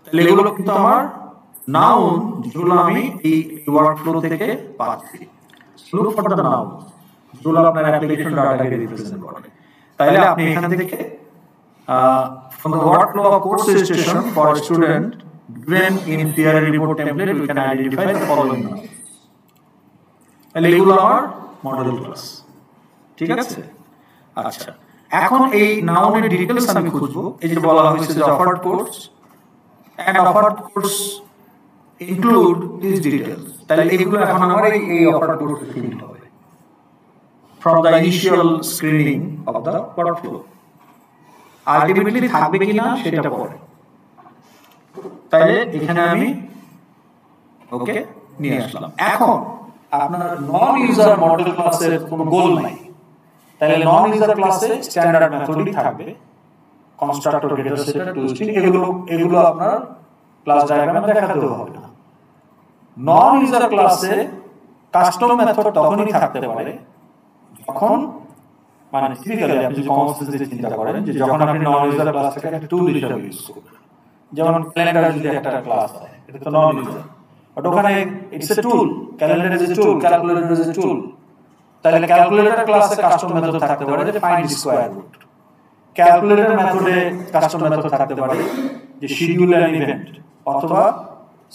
তাহলে এগুলো কিন্তু আমার নাউন যেগুলো আমি এই ওয়ার্কফ্লো থেকে পাচ্ছি। লুক ফর দ্য নাউন যেগুলো আপনার অ্যাপ্লিকেশন ডাটাকে রিপ্রেজেন্ট করে। তাহলে আপনি এখান থেকে from the workflow of course registration for a student given in theory report template we can identify the following nouns. তাহলে এগুলো আমার মডেল ক্লাস, ঠিক আছে? আচ্ছা, এখন এই নাউনের ডিটেইলস আমি খুঁজবো। এই যে বলা হয়েছে যে offered course and offered course include these details, তাহলে এগুলো এখন আমার এই অফার্ড কোর্স ফিল্ড হবে from the initial screening of the workflow। Ultimately থাকবে কিনা সেটা পরে। তাহলে এখানে আমি ওকে নিয়ে আসলাম। এখন আপনার নন ইউজার মডেল ক্লাসের কোনো গোল নাই, তাহলে নন ইউজার ক্লাসে স্ট্যান্ডার্ড মেথডই থাকবে, কনস্ট্রাক্টর, গেটার, সেটার, টুইস্টিং, এগুলো আপনার ক্লাস ডায়াগ্রামে দেখাতেও হবে না। নন ইউজার ক্লাসে কাস্টম মেথড তখনই থাকতে পারে যখন মানে টিপিক্যালি আপনি যদি কমন সেন্সে চিন্তা করেন যে যখন আপনি নন ইউজার ক্লাসটাকে একটা টুল হিসেবে ইউজ করবেন, যেমন ক্যালেন্ডার যদি একটা ক্লাস হয়, এটা তো নন ইউজার, বাট ওখানে it's a tool, calendar is a tool, calculator is a tool. তাহলে ক্যালকুলেটর ক্লাসে কাস্টম মেথড থাকতে পারে যে ফাইন্ড স্কয়ার রুট, ক্যালকুলেটর মেথডে কাস্টম মেথড থাকতে পারে যে শিডিউল অ্যান ইভেন্ট অথবা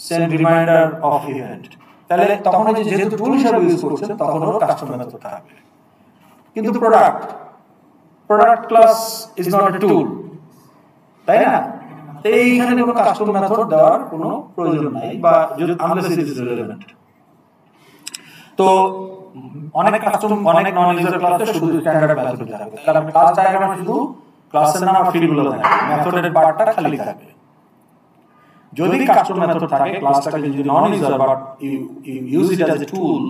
সেন্ড রিমাইন্ডার অফ ইভেন্ট। তাহলে তখন যেহেতু টুল হিসেবে ইউজ করছেন তখন ওর কাস্টম মেথড থাকবে। কিন্তু product class is not a tool, তাই না? এইখানে কোনো কাস্টম মেথড দেওয়ার কোনো প্রয়োজন নাই, বা যদি আনলেস ইট ইজ রিলেভেন্ট। তো অনেক নন ইউজার ক্লাসে শুধু স্ট্যান্ডার্ড মেথড থাকবে, তাহলে আপনি ক্লাস ডায়াগ্রামে শুধু ক্লাসের নাম আর ফিল্ডগুলো থাকবে, মেথডের পার্টটা খালি থাকবে। যদি কাস্টম মেথড থাকে, ক্লাসটাকে যদি non user but you use it as a tool,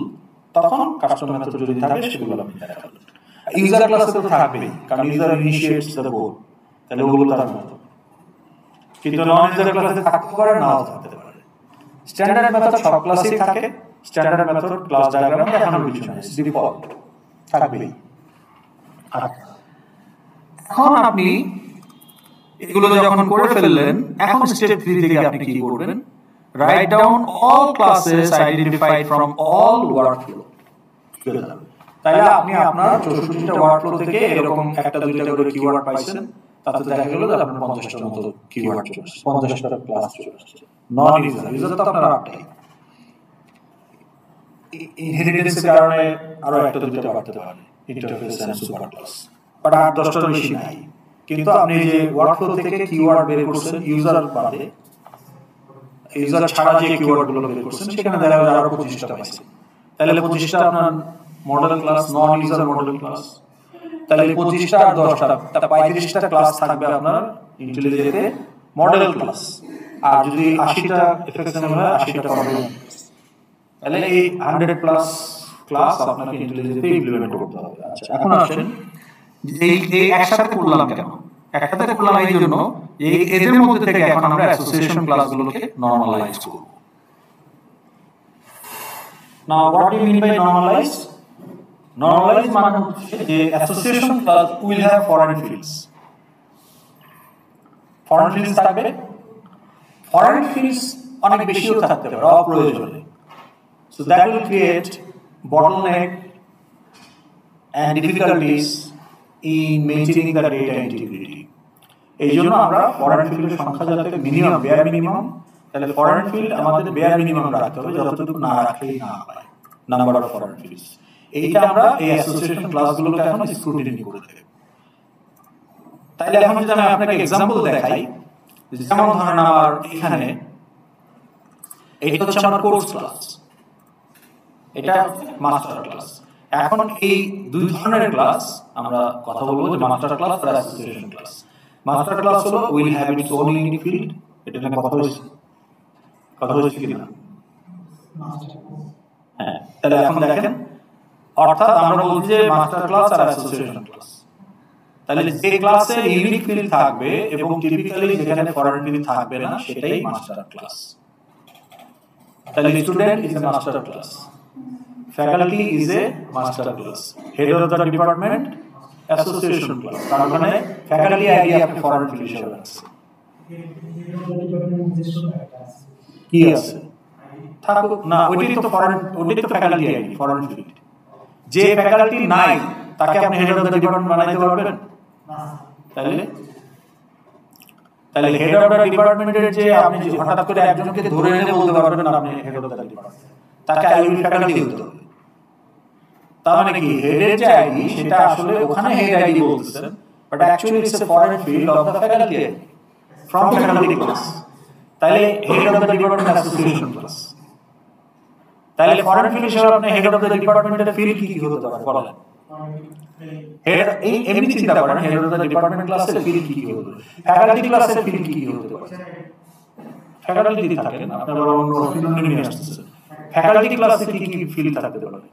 তখন কাস্টম মেথড যদি থাকে সেগুলো আপনি দেখাবেন। ইউজার ক্লাসে তো থাকবেই, কারণ ইউজার ইনিশিয়েটস দ্য কোড, তাহলে ওগুলো তার মেথড। কিন্তু নন ইউজার ক্লাসে থাকতে পারে, নাও থাকতে পারে। স্ট্যান্ডার্ড মেথড সব ক্লাসেই থাকে, স্ট্যান্ডার্ড মেথড ক্লাস ডায়াগ্রামে দেখানোর কিছু নাই, ডিফল্ট থাকবেই। এখন আপনি এগুলো যখন করে ফেললেন, এখন স্টেপ 3 থেকে আপনি কি করবেন? Write down all classes identified from all workflow. তাহলে আপনি আপনার 64টা ওয়ার্কফ্লো থেকে এরকম একটা দুইটা করে কিওয়ার্ড পাইছেন, তাতে দেখা গেল যে আপনার 50টার মতো কিওয়ার্ড চলে আসছে, 50টা ক্লাস চলে আসছে। নন ইউজার তো আপনার 8টাই, ইনহেরিটেন্সের কারণে আরো একটা দুইটা বাড়তে পারে, interface and super class, but 8-10টার বেশি নাই। কিন্তু আপনি যে ওয়ার্কফ্লো থেকে কিওয়ার্ড বের করছেন ইউজার বাদে, ইউজার ছাড়া যে কিওয়ার্ডগুলো বের করছেন, সেখানে দেখা গেল আরো 25টা পাইছেন। তাহলে 25টা আপনার মডেল ক্লাস, নন ইউজার মডেল ক্লাস। তাহলে 25টা আর 10টা, তা 35টা ক্লাস থাকবে আপনার ইন্টেলিজেন্টে মডেল ক্লাস। আর যদি 80টা এফএক্সএমএল হয়, 80টা মডেল। তাহলে এই 100 প্লাস ক্লাস আপনাকে ইন্টেলিজেন্টে ইমপ্লিমেন্ট করতে হবে। আচ্ছা, এখন আসেন এই একসাথে করলাম কেন? একসাথে করলাম এই জন্য এদের মধ্যে থেকে এখন আমরা অ্যাসোসিয়েশন ক্লাসগুলোকে নরমালাইজ করব। Now what do you mean by normalize? Normalize মানে হচ্ছে যে association class will have foreign fields. Foreign fields থাকবে, foreign fields অনেক বেশিও থাকতে পারে অপ্রয়োজনে। So that will create bottleneck and difficulties in maintaining the data integrity. এই জন্য আমরা ফরেন ফিল্ডের সংখ্যা যাতে মিনিমাম, বেয়ার মিনিমাম, তাহলে ফরেন ফিল্ড আমাদের বেয়ার মিনিমাম রাখতে হবে, যতটুকু না রাখলেই না হয় নাম্বার অফ ফরেন ফিল্ডস। এইটা আমরা এই অ্যাসোসিয়েশন ক্লাসগুলোকে এখন স্ক্রুটিনি করে দেব। তাইলে এখন যদি আমি আপনাকে এক্সাম্পল দেখাই, যেমন ধরেন আমার এখানে এটা হচ্ছে আমার কোর্স ক্লাস, এটা মাস্টার ক্লাস। এখন এই দুই ধরনের ক্লাস আমরা কথা বলবো, যে মাস্টার ক্লাস আর অ্যাসোসিয়েশন ক্লাস। মাস্টার ক্লাস হলো will have its own unique field, এটা নিয়ে কথা হয়েছে কিনা? হ্যাঁ, তাহলে এখন দেখেন, অর্থাৎ আমরা বলছি যে মাস্টার ক্লাস আর অ্যাসোসিয়েশন ক্লাস। তাহলে যে ক্লাসে ইউনিক ফিল্ড থাকবে এবং টিপিক্যালি যেখানে ফরেন ফিল্ড থাকবে না সেটাই মাস্টার ক্লাস। তাহলে student is A master class, faculty is A master class, head of the department association class. তার মানে ফ্যাকাল্টি আইডি আপনি ফরেন ফিল্ড হিসেবে আছে কি আছে থাকুক না, ওইটাই তো ফরেন, ওইটাই তো ফ্যাকাল্টি আইডি ফরেন ফিল্ড। যে ফ্যাকাল্টি নাই তাকে আপনি হেড অফ দ্য ডিপার্টমেন্ট বানাইতে পারবেন? তাহলে হেড অফ দ্য ডিপার্টমেন্টের যে আপনি হঠাৎ করে একজনকে ধরে এনে বলতে পারবেন আপনি হেড অফ দ্য ডিপার্টমেন্ট, তাকে আইডি ফ্যাকাল্টি হতে হবে। তার মানে কি হেডের যে আইডি সেটা আসলে ওখানে হেড আইডি বলতেছেন, but actually it's a foreign field of the faculty ID from faculty class. তাহলে head of the department association class. তাহলে ফরেন ফিল্ড হিসেবে আপনি হেড অফ দ্য ডিপার্টমেন্টের ফিল্ড কি হতে পারে বলেন? হেড এই এমনি চিন্তা করেন, হেড অফ দ্য ডিপার্টমেন্ট ক্লাসের ফিল্ড কি হতে পারে, ফ্যাকাল্টি ক্লাসের ফিল্ড কি হতে পারে? ফ্যাকাল্টি থাকে না, আপনারা অন্য ফিল্ড নিয়ে আসতেছেন। ফ্যাকাল্টি ক্লাসে কি কি ফিল্ড থাকতে পারে?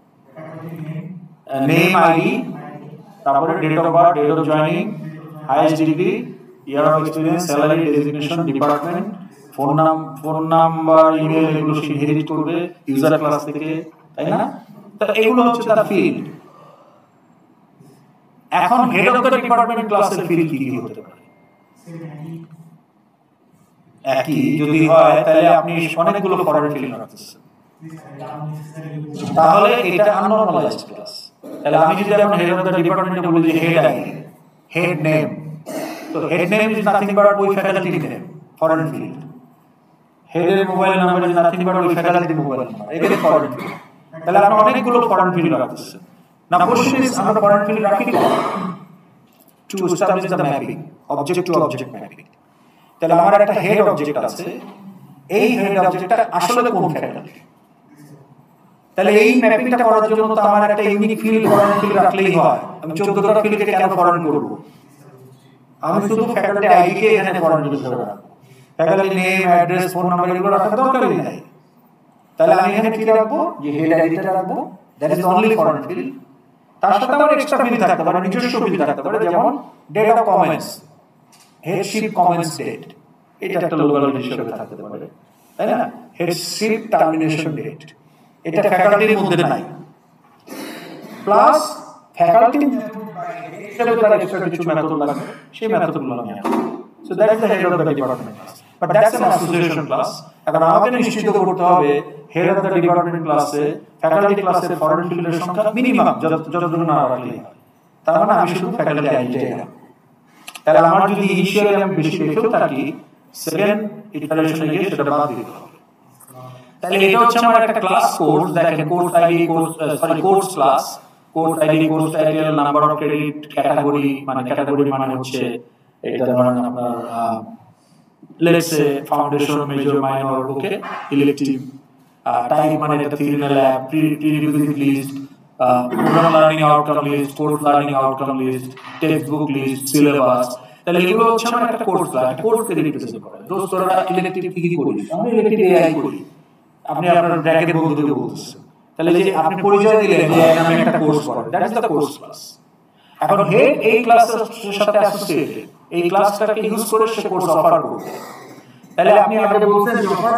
নেম, আইডি, তারপরে date of birth, date of joining, highest degree, year of experience, salary, designation, department, phone number, email, এগুলো সে ইনহেরিট করবে ইউজার ক্লাস থেকে, তাই না? তো এগুলো হচ্ছে তার ফিল্ড। এখন হেড অফ দ্য ডিপার্টমেন্ট ক্লাসের ফিল্ড কি কি হতে পারে? একই যদি হয় তাহলে আপনি অনেকগুলো ফরেন ফিল্ড রাখতেছেন, তাহলে এটা আননর্মালাইজড ক্লাস। তাহলে আমি যদি আপনার হেড অফ দ্য ডিপার্টমেন্টে বলি যে হেড আইডি, হেড নেম, তো head name is nothing but ওই ফ্যাকাল্টি নেম, ফরেন ফিল্ড। হেডের mobile number is nothing but ওই ফ্যাকাল্টি মোবাইল নাম্বার, এগুলো ফরেন ফিল্ড। তাহলে আপনি অনেকগুলো ফরেন ফিল্ড রাখতেছেন। না, কোশ্চেন ইজ আমরা ফরেন ফিল্ড রাখি to establish the mapping, object to object mapping. তাহলে আমার একটা হেড অবজেক্ট আছে, এই হেড অবজেক্টটা আসলে কোন ফ্যাকাল্টি? তাহলে এই ম্যাপিংটা করার জন্য তো আমার একটা ইউনিক ফিল্ড ফরেন ফিল্ড রাখলেই হয়। আমি 14টা ফিল্ডকে কেন ফরেন করব? আমি শুধু ফ্যাকাল্টি আইডি কে এখানে ফরেন ফিল্ড করে রাখবো, faculty name, address, phone number এগুলো রাখার দরকারই নাই। তাহলে আমি এখানে কি রাখবো? যে হেড আইডিটা রাখবো, that is only foreign field. তার সাথে আমার এক্সট্রা ফিল্ড থাকতে পারে, নিজস্ব ফিল্ড থাকতে পারে, যেমন date of comments, headship comments date, এটা একটা লোকাল হিসেবে থাকতে পারে, তাই না? হেডশিপ টার্মিনেশন ডেট, এটা ফ্যাকাল্টির মধ্যে নাই। প্লাস ফ্যাকাল্টি হিসেবে তার এক্সট্রা কিছু মেথড লাগবে, সেই মেথডগুলো আমি আনি। So that is the head of the department class, but that's an association class. এখন আমাকে নিশ্চিত করতে হবে হেড অফ দ্য ডিপার্টমেন্ট ক্লাসে ফ্যাকাল্টি ক্লাসের ফরেন ফিল্ডের সংখ্যা মিনিমাম যতদূর না রাখলেই হয়। তার মানে আমি শুধু ফ্যাকাল্টি আইডিটাই রাখবো। তাহলে আমার যদি ইনিশিয়ালি আমি বেশি রেখেও থাকি, সেকেন্ড ইটারেশনে গিয়ে সেটা বাদ দিতে হবে। তাহলে এটা হচ্ছে আমার একটা ক্লাস কোর্স। দেখেন course ID, course class, course ID, course title, number of credit, category, মানে ক্যাটাগরি মানে হচ্ছে এটা ধরেন আপনার let's say foundation, major, minor, okay, elective, type মানে এটা theory lab, prerequisite list, program learning outcome list, course learning outcome list, text book list, syllabus. তাহলে এগুলো হচ্ছে আমার একটা কোর্স ক্লাস, একটা কোর্সকে রিপ্রেজেন্ট করে। দোস্ত তোরা ইলেক্টিভ কি করি? আমি ইলেক্টিভ এআই করি, আপনি আপনার ব্র্যাকেট বন্ধুকে বলতেছেন। তাহলে যে আপনি পরিচয় দিলেন যে আমি একটা কোর্স করেন, that is the course class. এখন হেড এই ক্লাসের সাথে অ্যাসোসিয়েটেড, এই ক্লাসটাকে ইউজ করে সে কোর্স অফার করবে। তাহলে আপনি আগে বলছেন যে অফার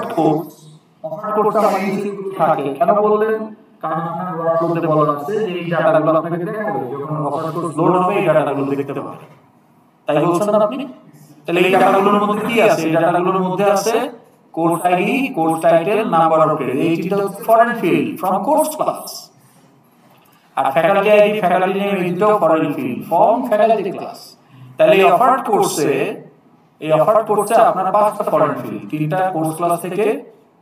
কোর্সটা আমার ইউনিক থাকে, কেন বললেন? কারণ আপনার ওয়ার্কফ্লোতে বলা আছে যে এই ডাটাগুলো আপনাকে দেখাবে, যখন অফার কোর্স লোড হবে এই ডাটাগুলো দেখতে পাবে, তাই বলছেন না আপনি? তাহলে এই ডাটাগুলোর মধ্যে কি আছে? এই ডাটাগুলোর মধ্যে আছে course ID, course title, number of credit, এইটা হচ্ছে foreign field from course class. আর ফ্যাকাল্টি আইডি, ফ্যাকাল্টি নেম, এইটাও foreign field from faculty class. তাহলে এই অফার কোর্সে আপনার 5টা ফরেন ফিল্ড, 3টা কোর্স ক্লাস থেকে,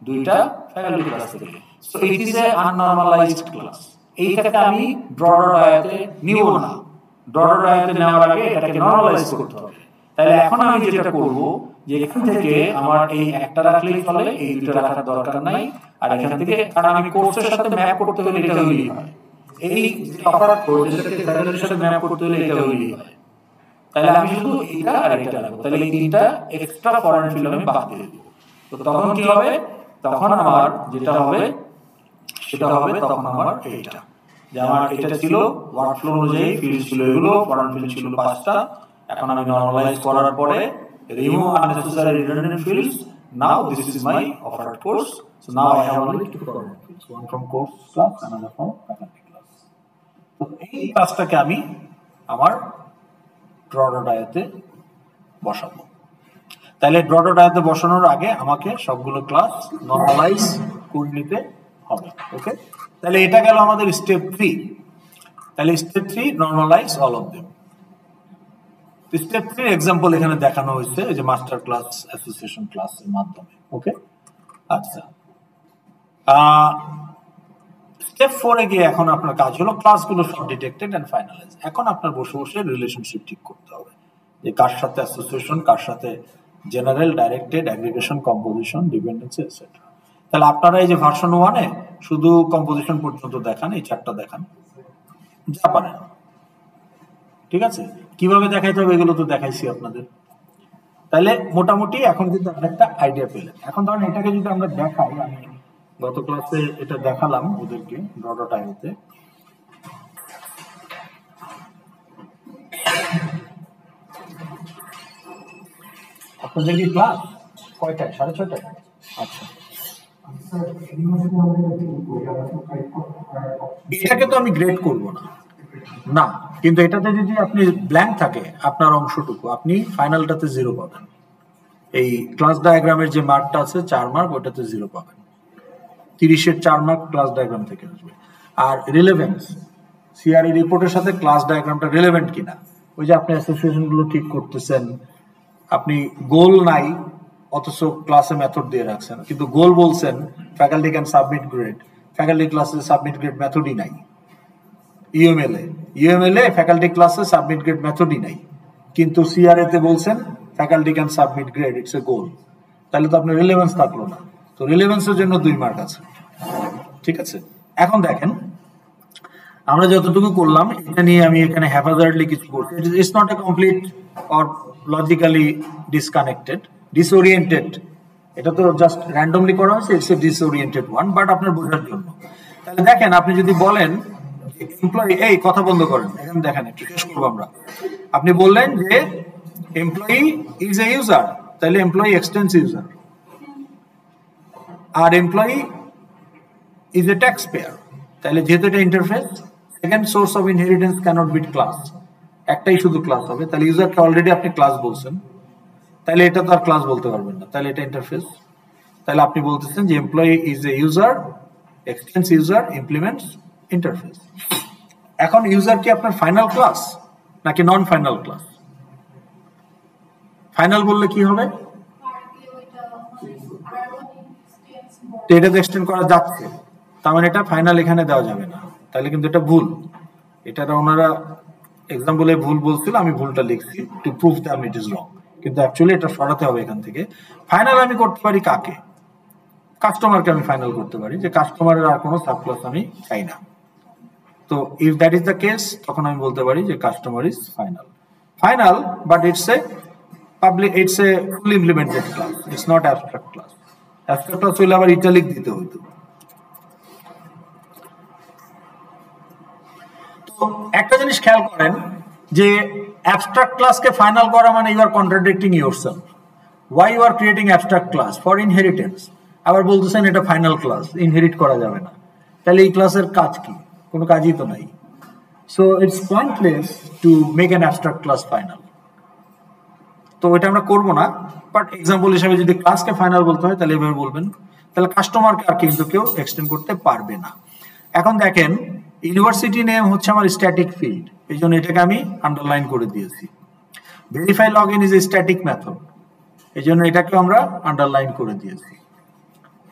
2টা ফ্যাকাল্টি ক্লাস থেকে। So it is a unnormalized class. এইটাকে আমি ব্রডার আয়াতে নিব না, ব্রডার আয়াতে নেওয়ার আগে এটাকে নরমালাইজ করতে হবে। তাহলে এখন আমি যেটা করব যে এখান থেকে আমার এই একটা রাখলেই চলে, এই 2টা রাখার দরকার নাই। আর এখান থেকে, কারণ আমি কোর্সের সাথে ম্যাপ করতে হলে এটা হইলেই হয়, এই অফার কোর্স যেটাকে ফ্যাকাল্টির সাথে ম্যাপ করতে হলে এটা হইলেই হয়। তাহলে আমি শুধু এটা আর এটা রাখবো, তাহলে এই 3টা এক্সট্রা ফরেন ফিল্ড আমি বাদ দিয়ে দেবো। তো তখন কি হবে? তখন আমার যেটা হবে সেটা হবে তখন আমার এইটা, যে আমার এটা ছিল ওয়ার্কফ্লো অনুযায়ী ফিল্ড ছিল এগুলো, ফরেন ফিল্ড ছিল 5টা। এখন আমি নরমালাইজ করার পরে remove unnecessary redundant fields. Now this is my offered course. So now I have only 2 permanent fields, one from course class, another from faculty class. তো এই ক্লাসটাকে আমি আমার ড্র.io-তে বসাবো। তাহলে ড্র.io-তে বসানোর আগে আমাকে সবগুলো ক্লাস নরমালাইজ করে নিতে হবে। ওকে, তাহলে এটা গেল আমাদের স্টেপ 3। তাহলে step 3 normalise all of them. Step 3 example এখানে দেখানো হয়েছে, এই যে মাস্টার ক্লাস অ্যাসোসিয়েশন ক্লাসের মাধ্যমে। ওকে, আচ্ছা, স্টেপ 4 এ গিয়ে এখন আপনার কাজ হলো ক্লাসগুলো সব ডিটেক্টেড এন্ড ফাইনালাইজ। এখন আপনার বসে বসে রিলেশনশিপ ঠিক করতে হবে, যে কার সাথে অ্যাসোসিয়েশন, কার সাথে general, directed, aggregation, composition, dependency etcetera. তাহলে আপনারা এই যে ভার্সন 1-এ শুধু কম্পোজিশন পর্যন্ত দেখান, এই 4টা দেখান, যা পারেন। ঠিক আছে, কিভাবে দেখাইতে হবে এগুলো তো দেখাইছি আপনাদের। তাহলে মোটামুটি এখন কিন্তু একটা আইডিয়া পেলেন। এখন ধরেন এটাকে যদি আমরা দেখাই, আমি গত ক্লাসে এটা দেখালাম ওদেরকে ড্র.io-তে। আপনাদের কি ক্লাস কয়টায়? 6:30টায়? আচ্ছা, এটাকে তো আমি গ্রেড করব না, কিন্তু এটাতে যদি আপনি ব্ল্যাঙ্ক থাকে আপনার অংশটুকু, আপনি ফাইনালটাতে 0 পাবেন। এই ক্লাস ডায়াগ্রামের যে মার্কটা আছে 4 মার্ক, ওটাতে 0 পাবেন। 30-এর 4 মার্ক ক্লাস ডায়াগ্রাম থেকে আসবে। আর রিলেভেন্স, সিআরই রিপোর্টের সাথে ক্লাস ডায়াগ্রামটা রিলেভেন্ট কিনা, ওই যে আপনি অ্যাসোসিয়েশনগুলো ঠিক করতেছেন, আপনি গোল নাই অথচ ক্লাসে মেথড দিয়ে রাখছেন, কিন্তু গোল বলছেন faculty can submit grade, faculty ক্লাসে সাবমিট গ্রেড মেথডই নাই। ইউএমএল-এ ফ্যাকাল্টি ক্লাসে সাবমিট গ্রেড মেথডই নাই, কিন্তু সিআরএ-তে বলছেন faculty can submit grade, it's a goal. তাহলে তো আপনার রিলেভেন্স থাকলো না। তো রিলেভেন্সের জন্য 2 মার্ক আছে। ঠিক আছে, এখন দেখেন আমরা যতটুকু করলাম এটা নিয়ে আমি এখানে হ্যাফাজার্ডলি কিছু করছি। It's not a complete or logically disconnected, disoriented. এটা তো জাস্ট র্যান্ডমলি করা হয়েছে, it's a disoriented one, but আপনার বোঝার জন্য। তাহলে দেখেন, আপনি যদি বলেন এমপ্লয়ি, এই কথা বন্ধ করেন, এখানে দেখেন একটু শেষ করবো আমরা। আপনি বললেন যে এমপ্লয়ি ইজ এ ইউজার, তাহলে এমপ্লয়ি এক্সটেন্স ইউজার। আর employee is a taxpayer, তাহলে যেহেতু এটা interface, second source of inheritance can't be it class, একটাই শুধু ক্লাস হবে। তাহলে ইউজারকে অলরেডি আপনি ক্লাস বলছেন, তাহলে এটা তো আর ক্লাস বলতে পারবেন না, তাহলে এটা ইন্টারফেস। তাহলে আপনি বলতেছেন যে employee is a user, এক্সটেন্স user, implements interface. এখন ইউজার কি আপনার ফাইনাল ক্লাস নাকি নন ফাইনাল ক্লাস? ফাইনাল বললে কি হবে? এটা তো এক্সটেন্ড করা যাচ্ছে, তার মানে এটা ফাইনাল এখানে দেওয়া যাবে না, তাহলে কিন্তু এটা ভুল। এটা ওনারা এক্সাম্পলে ভুল বলছিল, আমি ভুলটা লিখছি to prove that it is wrong, কিন্তু অ্যাকচুয়ালি এটা সরাতে হবে এখান থেকে। ফাইনাল আমি করতে পারি কাকে? কাস্টমারকে আমি ফাইনাল করতে পারি, যে কাস্টমারের আর কোনো সাব ক্লাস আমি চাই না। তো if that is the case, তখন আমি বলতে পারি যে customer is final, but it's a public, it's a full implemented class, it's not abstract class. Abstract class হইলে আবার ইটালিক দিতে হইতো। তো একটা জিনিস খেয়াল করেন যে অ্যাবস্ট্রাক্ট ক্লাসকে ফাইনাল করা মানে you are contradicting yourself. Why you are creating abstract class? For inheritance. আবার বলতেছেন এটা ফাইনাল ক্লাস, ইনহেরিট করা যাবে না। তাহলে এই ক্লাসের কাজ কি? কোনো কাজই তো নাই। So it's pointless to make an abstract class final. তো এটা আমরা করবো না, বাট এক্সাম্পল হিসেবে যদি ক্লাসকে ফাইনাল বলতে হয় তাহলে এভাবে বলবেন। তাহলে কাস্টমারকে আর কিন্তু কেউ এক্সটেন্ড করতে পারবে না। এখন দেখেন, ইউনিভার্সিটি নেম হচ্ছে আমার স্ট্যাটিক ফিল্ড, এই জন্য এটাকে আমি আন্ডারলাইন করে দিয়েছি। Verify log in is a static method, এই জন্য এটাকে আমরা আন্ডারলাইন করে দিয়েছি।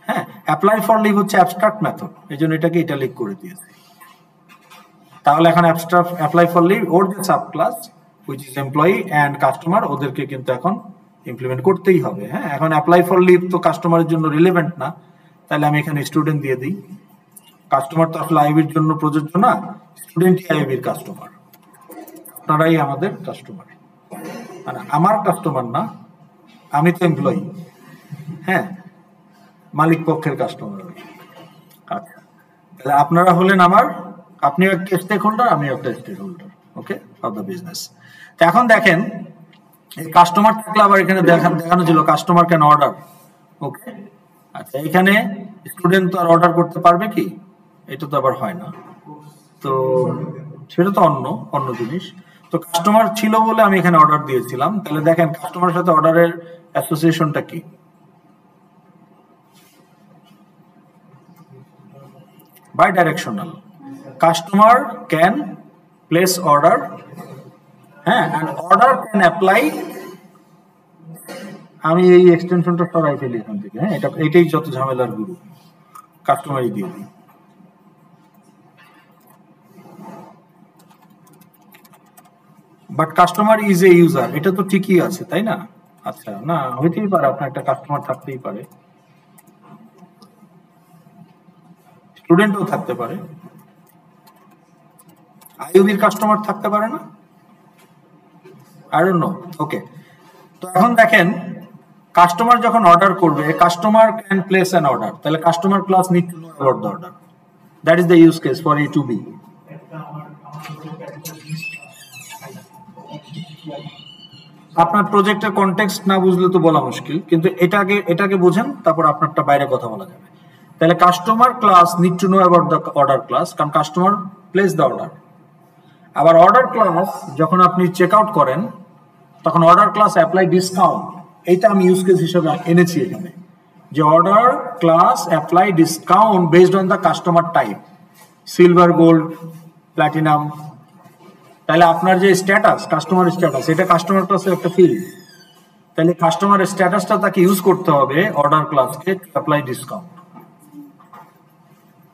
হ্যাঁ, অ্যাপ্লাই ফর লিভ হচ্ছে অ্যাবস্ট্রাক্ট মেথড, এই জন্য এটাকে ইটালিক করে দিয়েছি। তাহলে এখন অ্যাপ্লাই ফর লিভ ওর যে sub class which is employee and customer, ওদেরকে কিন্তু এখন ইমপ্লিমেন্ট করতেই হবে। হ্যাঁ, এখন অ্যাপ্লাই ফর লিভ তো কাস্টমারের জন্য রিলেভেন্ট না, তাহলে আমি এখানে স্টুডেন্ট দিয়ে দিই। কাস্টমার তো আসলে আইবির জন্য প্রযোজ্য না, স্টুডেন্টই আইবির কাস্টমার, আপনারাই আমাদের কাস্টমার, মানে আমার কাস্টমার না, আমি তো এমপ্লয়ি। হ্যাঁ, মালিক পক্ষের কাস্টমার। আচ্ছা, আপনারা হলেন আমার, আপনিও একটা স্টেক হোল্ডার, আমিও একটা stakeholder, okay, of the business. তো এখন দেখেন এই কাস্টমার থাকলে আবার এখানে দেখানো ছিল কাস্টমার ক্যান অর্ডার, ওকে। আচ্ছা, এখানে স্টুডেন্ট তো আর অর্ডার করতে পারবে কি? এটা তো আবার হয় না, তো সেটা তো অন্য জিনিস। তো কাস্টমার ছিল বলে আমি এখানে অর্ডার দিয়েছিলাম। তাহলে দেখেন কাস্টমারের সাথে অর্ডারের অ্যাসোসিয়েশনটা কি? Bidirectional. Customer can place order, হ্যাঁ, and order can apply। আমি এই এক্সটেনশনটা সরাই ফেলি এখান থেকে, হ্যাঁ, এটাই যত ঝামেলার গুরু, কাস্টমারই দিয়ে দিই। But customer is a user, এটা তো ঠিকই আছে, তাই না? আচ্ছা, না হইতেই পারে আপনার একটা কাস্টমার থাকতেই পারে, স্টুডেন্টও থাকতে পারে, আইওবির কাস্টমার থাকতে পারে না, আই ডোন্ট নো, ওকে। তো এখন দেখেন কাস্টমার যখন অর্ডার করবে, customer can place an order, তাহলে customer class need to know about the order, that is the use case for A to B. আপনার প্রজেক্টের কনটেক্সট না বুঝলে তো বলা মুশকিল, কিন্তু এটাকে বুঝেন, তারপর আপনারটা বাইরে কথা বলা যাবে। তাহলে customer class need to know about the order class, কারণ কাস্টমার প্লেস দ্য অর্ডার। আবার অর্ডার ক্লাস যখন আপনি চেক আউট করেন তখন অর্ডার ক্লাস অ্যাপ্লাই ডিসকাউন্ট, এইটা আমি ইউজ কেস হিসেবে এনেছি এখানে, যে order class apply discount based on the customer type, silver, gold, platinum. তাহলে আপনার যে স্ট্যাটাস, কাস্টমার স্ট্যাটাস, এটা কাস্টমার ক্লাসের একটা ফিল্ড। তাহলে কাস্টমার স্ট্যাটাসটা তাকে ইউজ করতে হবে অর্ডার ক্লাসকে অ্যাপ্লাই ডিসকাউন্ট।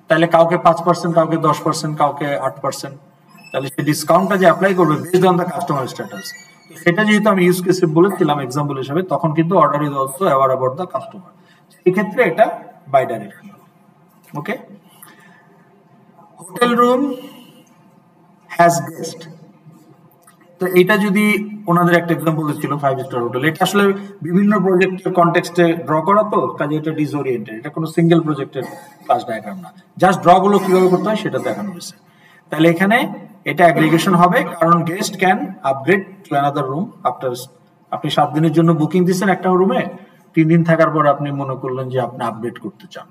তাহলে কাউকে 5%, কাউকে 10%, কাউকে 8%, তাহলে সেই ডিসকাউন্টটা যে অ্যাপ্লাই করবে based on the customer status, সেটা যেহেতু আমি ইউজ কেসে বলেছিলাম এক্সাম্পল হিসেবে, তখন কিন্তু order is also aware about the customer. এক্ষেত্রে এটা bidirectional, okay. Hotel room has guest, তো এটা যদি ওনাদের একটা এক্সাম্পল ছিল 5 স্টার হোটেল, এটা আসলে বিভিন্ন প্রজেক্টের কনটেক্সটে ড্র করা, তো কাজে এটা ডিসওরিয়েন্টেড, এটা কোনো সিঙ্গেল প্রজেক্টের ক্লাস ডায়াগ্রাম না, জাস্ট ড্র গুলো কিভাবে করতে হয় সেটা দেখানো হয়েছে। তাহলে এখানে এটা অ্যাগ্রিগেশন হবে, কারণ guest can upgrade to another room after, আপনি 7 দিনের জন্য বুকিং দিচ্ছেন একটা রুমে, 3 দিন থাকার পর আপনি মনে করলেন যে আপনি আপগ্রেড করতে চান,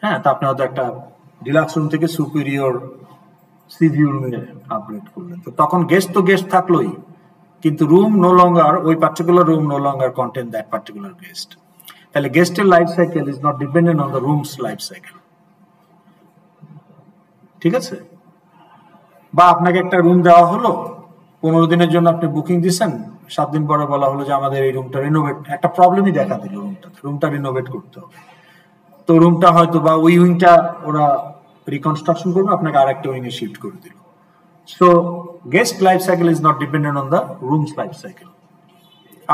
হ্যাঁ, তা আপনি হয়তো একটা ডিলাক্স রুম থেকে সুপিরিয়র সিভিউ রুমে আপগ্রেড করলেন, তো তখন গেস্ট তো গেস্ট থাকলোই, কিন্তু রুম নো লঙ্গার, ওই particular room no longer contain that particular guest. তাহলে গেস্টের life cycle is not dependent on the room's life cycle, ঠিক আছে? বা আপনাকে একটা রুম দেওয়া হলো, 15 দিনের জন্য আপনি বুকিং দিচ্ছেন, 7 দিন পরে বলা হলো যে আমাদের এই রুমটা রিনোভেট, একটা প্রবলেমই দেখা দিল, রুমটা রিনোভেট করতে হবে, তো রুমটা হয়তো বা ওই উইংটা ওরা রিকনস্ট্রাকশন করবে, আপনাকে আর একটা উইং এ শিফট করে দিল। So guest life cycle is not dependent on the room's life cycle.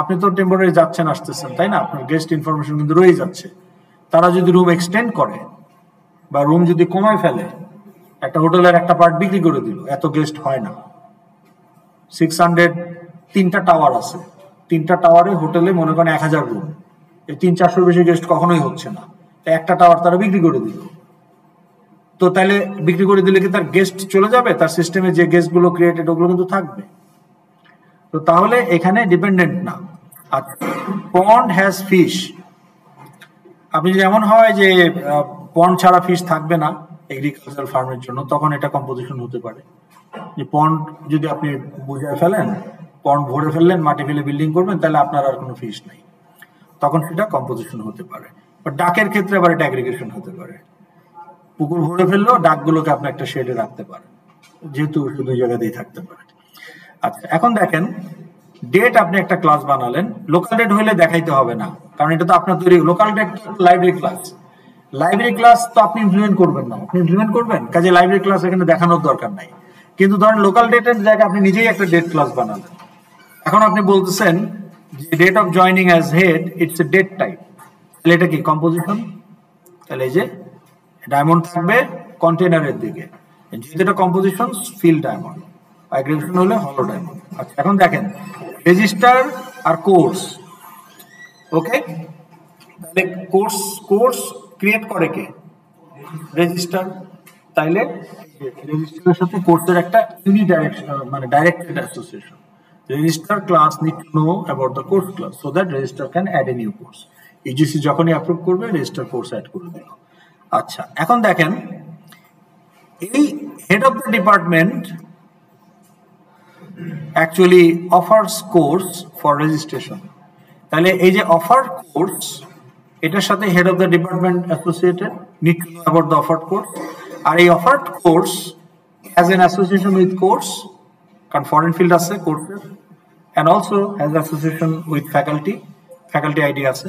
আপনি তো টেম্পোরারি যাচ্ছেন আসতেছেন, তাই না? আপনার গেস্ট ইনফরমেশন কিন্তু রয়ে যাচ্ছে। তারা যদি রুম এক্সটেন্ড করে বা রুম যদি কমায় ফেলে, একটা হোটেলের একটা পার্ট বিক্রি করে দিল, এত গেস্ট হয় না, 600, 3টা টাওয়ার আছে, 3টা টাওয়ারে হোটেলে মনে করেন 1000 রুম, এই 300-400 বেশি গেস্ট কখনোই হচ্ছে না, একটা টাওয়ার তারা বিক্রি করে দিল। তো তাহলে বিক্রি করে দিলে কি তার গেস্ট চলে যাবে? তার সিস্টেমে যে গেস্ট গুলো ক্রিয়েটেড ওগুলো কিন্তু থাকবে। তো তাহলে এখানে ডিপেন্ডেন্ট না। আর পন্ড হ্যাজ ফিশ, আপনি যেমন হয় যে পন্ড ছাড়া ফিশ থাকবে না এগ্রিকালচারাল ফার্মের জন্য, তখন এটা কম্পোজিশন হতে পারে। যে পন্ড যদি আপনি বুঝায় ফেলেন, পন্ড ভরে ফেললেন, মাটি ফেলে বিল্ডিং করবেন, তাহলে আপনার আর কোনো ফিশ নাই, তখন সেটা কম্পোজিশন হতে পারে। বাট ডাকের ক্ষেত্রে আবার এটা অ্যাগ্রিগেশন হতে পারে। পুকুর ভরে ফেললেও ডাকগুলোকে আপনি একটা শেডে রাখতে পারেন, যেহেতু শুধু জায়গাতেই থাকতে পারে। আচ্ছা, এখন দেখেন ডেট আপনি একটা ক্লাস বানালেন, লোকাল ডেট হইলে দেখাইতে হবে না, কারণ এটা তো আপনার তৈরি। Local date library class, library class তো আপনি ইমপ্লিমেন্ট করবেন না, আপনি ইমপ্লিমেন্ট করবেন, কাজে লাইব্রেরি ক্লাস এখানে দেখানোর দরকার নাই। কিন্তু ধরেন লোকাল ডেটের জায়গায় আপনি নিজেই একটা ডেট ক্লাস বানালেন, এখন আপনি বলতেছেন যে date of joining as head it's a date type, তাহলে এটা কি কম্পোজিশন? তাহলে এই যে ডায়মন্ড থাকবে কন্টেনারের দিকে, যেহেতু এটা কম্পোজিশন ফিল ডায়মন্ড, অ্যাগ্রিগেশন হলে হলো ডায়মন্ড। আচ্ছা, এখন দেখেন রেজিস্টার আর কোর্স, ওকে, তাহলে কোর্স ক্রিয়েট করে কে? রেজিস্টার। তাইলে রেজিস্ট্রারের সাথে কোর্সের একটা ইউনিডাইরেকশন মানে directed association. Registrar class need to know about the course class so that registrar can add a new course. UGC যখনই অ্যাপ্রুভ করবে রেজিস্ট্রার কোর্স অ্যাড করে দিল। আচ্ছা, এখন দেখেন এই head of the department actually offers course for registration. তাহলে এই যে অফার কোর্স, এটার সাথে head of the department associated, need to know about the offered course. আর এই offered course has N association with course, কারণ ফরেন ফিল্ড আছে কোর্সের, and also has association with faculty, faculty ID আছে।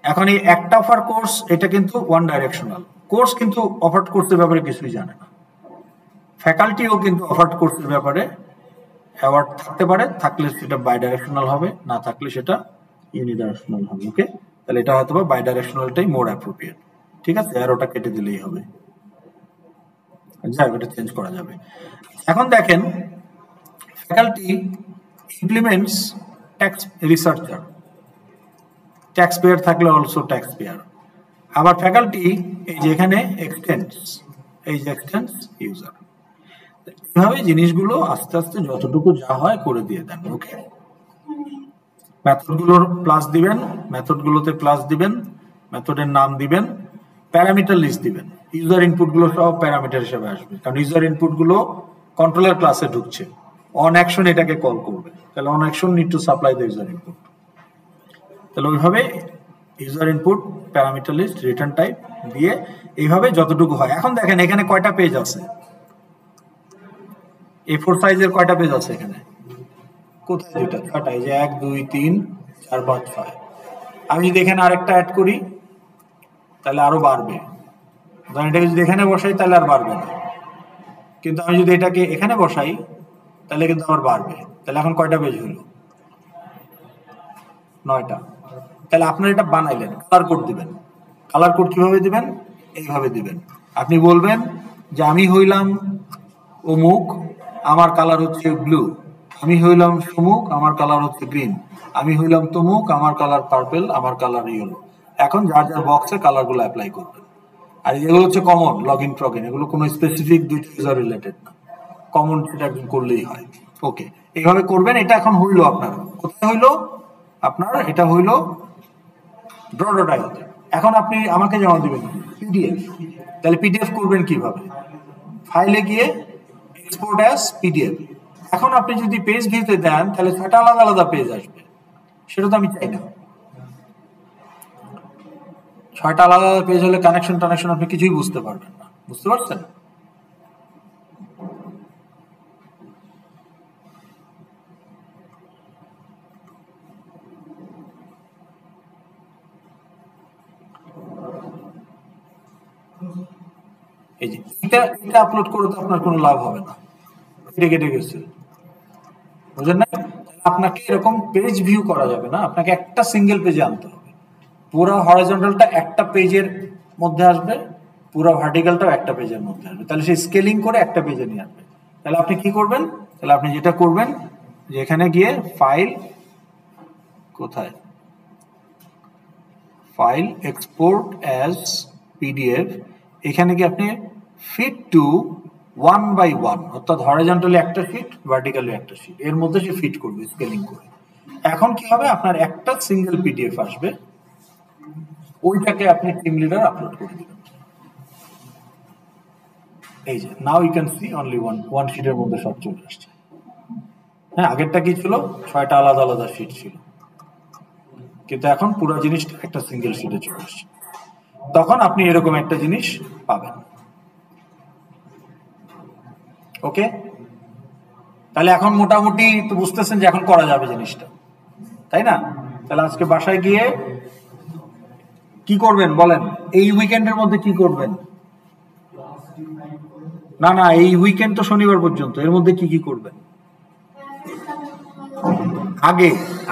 এখন এই একটা অফার কোর্স এটা কিন্তু ওয়ান ডাইরেকশনাল কোর্স, কিন্তু অফার্ড কোর্সের ব্যাপারে কিছুই জানে না। ফ্যাকাল্টিও কিন্তু অফার্ড কোর্সের ব্যাপারে অ্যাওয়ার্ড থাকতে পারে, থাকলে সেটা বাই ডাইরেকশনাল হবে, না থাকলে সেটা ইউনিডাইরেকশনাল হবে। ওকে, তাহলে এটা হয়তো বা বাই ডাইরেকশনালটাই মোর অ্যাপ্রোপ্রিয়েট। ঠিক আছে, আর ওটা কেটে দিলেই হবে, যাই এটা চেঞ্জ করা যাবে। এখন দেখেন faculty implements tax researcher, tax payer থাকলে অলসো ট্যাক্স পেয়ার। আবার ফ্যাকাল্টি এই যে এখানে এক্সটেন্স, এই যে এক্সটেন্স ইউজার। এইভাবে জিনিসগুলো আস্তে আস্তে যতটুকু যা হয় করে দিয়ে দেন। ওকে, মেথডগুলোর প্লাস দিবেন, মেথডগুলোতে প্লাস দিবেন, মেথডের নাম দিবেন, প্যারামিটার লিস্ট দিবেন। ইউজার ইনপুটগুলো সব প্যারামিটার হিসেবে আসবে, কারণ ইউজার ইনপুটগুলো কন্ট্রোলার ক্লাসে ঢুকছে। অন অ্যাকশন এটাকে কল করবে, তাহলে on action need to supply the user input. তাহলে ওইভাবে user input, parameter list, return type দিয়ে এইভাবে যতটুকু হয়। এখন দেখেন এখানে কয়টা পেজ আছে, A4 সাইজের কয়টা পেজ আছে এখানে? কোথায়? দুইটা, ছয়টা। এই যে 1 2 3 4 5 6। আমি যদি এখানে আরেকটা অ্যাড করি তাহলে আরো বাড়বে। ধরেন এটাকে যদি এখানে বসাই তাহলে আর বাড়বে না, কিন্তু আমি যদি এটাকে এখানে বসাই তাহলে কিন্তু আবার বাড়বে। তাহলে এখন কয়টা পেজ হলো? 9টা। তাহলে আপনারা এটা বানাইলেন, কালার কোড দিবেন। কালার কোড কিভাবে দিবেন? এইভাবে দিবেন। আপনি বলবেন যে আমি হইলাম অমুক, আমার কালার হচ্ছে ব্লু। আমি হইলাম সমুক, আমার কালার হচ্ছে গ্রিন। আমি হইলাম তমুক, আমার কালার পার্পল, আমার কালার ইয়েলো। এখন যার যার বক্সে কালারগুলো অ্যাপ্লাই করবেন। আর এগুলো হচ্ছে কমন লগ ইন প্রগ ইন, এগুলো কোনো স্পেসিফিক দুইটা ইউজার রিলেটেড না, কমন সেটা একদম করলেই হয়। ওকে, এইভাবে করবেন। এটা এখন হইলো আপনার, কোথায় হইলো? আপনার এটা হইলো ড্রডাইতে। এখন আপনি আমাকে জমা দিবেন পিডিএফ। তাহলে পিডিএফ করবেন কিভাবে? ফাইলে গিয়ে এক্সপোর্ট অ্যাজ পিডিএফ। এখন আপনি যদি পেজ ভিউতে দেন তাহলে সেটা আলাদা আলাদা পেজ আসবে, সেটা তো আমি চাই না। 6টা আলাদা আলাদা পেজ হলে কানেকশন আপনি কিছুই বুঝতে পারবেন না। বুঝতে পারছেন? এই যে এটা আপলোড করে তো আপনার কোনো লাভ হবে না, এটা কেটে গেছে, বুঝলেন না? আপনাকে এরকম পেজ ভিউ করা যাবে না, আপনাকে একটা সিঙ্গেল পেজে আনতে হবে। পুরো হরাইজন্টালটা একটা পেজের মধ্যে আসবে, পুরো ভার্টিক্যালটাও একটা পেজের মধ্যে আসবে। তাহলে সেই স্কেলিং করে একটা পেজে নিয়ে আসবে। তাহলে আপনি কি করবেন? তাহলে আপনি যেটা করবেন যে এখানে গিয়ে ফাইল, কোথায় ফাইল, এক্সপোর্ট অ্যাজ পিডিএফ, এখানে গিয়ে আপনি ফিট টু 1/1, অর্থাৎ হরাইজন্টালি একটা ফিট, ভার্টিক্যালি একটা ফিট, এর মধ্যে সে ফিট করবে স্কেলিং করে। এখন কি হবে? আপনার একটা সিঙ্গেল পিডিএফ আসবে, ওইটাকে আপনি টিম লিডার আপলোড করে দিবেন। এই যে now you can see only one শিটের মধ্যে সব চলে আসছে। হ্যাঁ, আগেরটা কি ছিল? 6টা আলাদা আলাদা শিট ছিল, কিন্তু এখন পুরো জিনিসটা একটা সিঙ্গেল শিটে চলে আসছে। তখন আপনি এরকম একটা জিনিস পাবেন। ওকে, তাহলে এখন মোটামুটি তো বুঝতেছেন যে এখন করা যাবে জিনিসটা, তাই না? তাহলে আজকে বাসায় গিয়ে কি করবেন বলেন? এই উইকেন্ডের মধ্যে কি করবেন? না না, এই উইকেন্ড তো শনিবার পর্যন্ত, এর মধ্যে কি কি করবেন?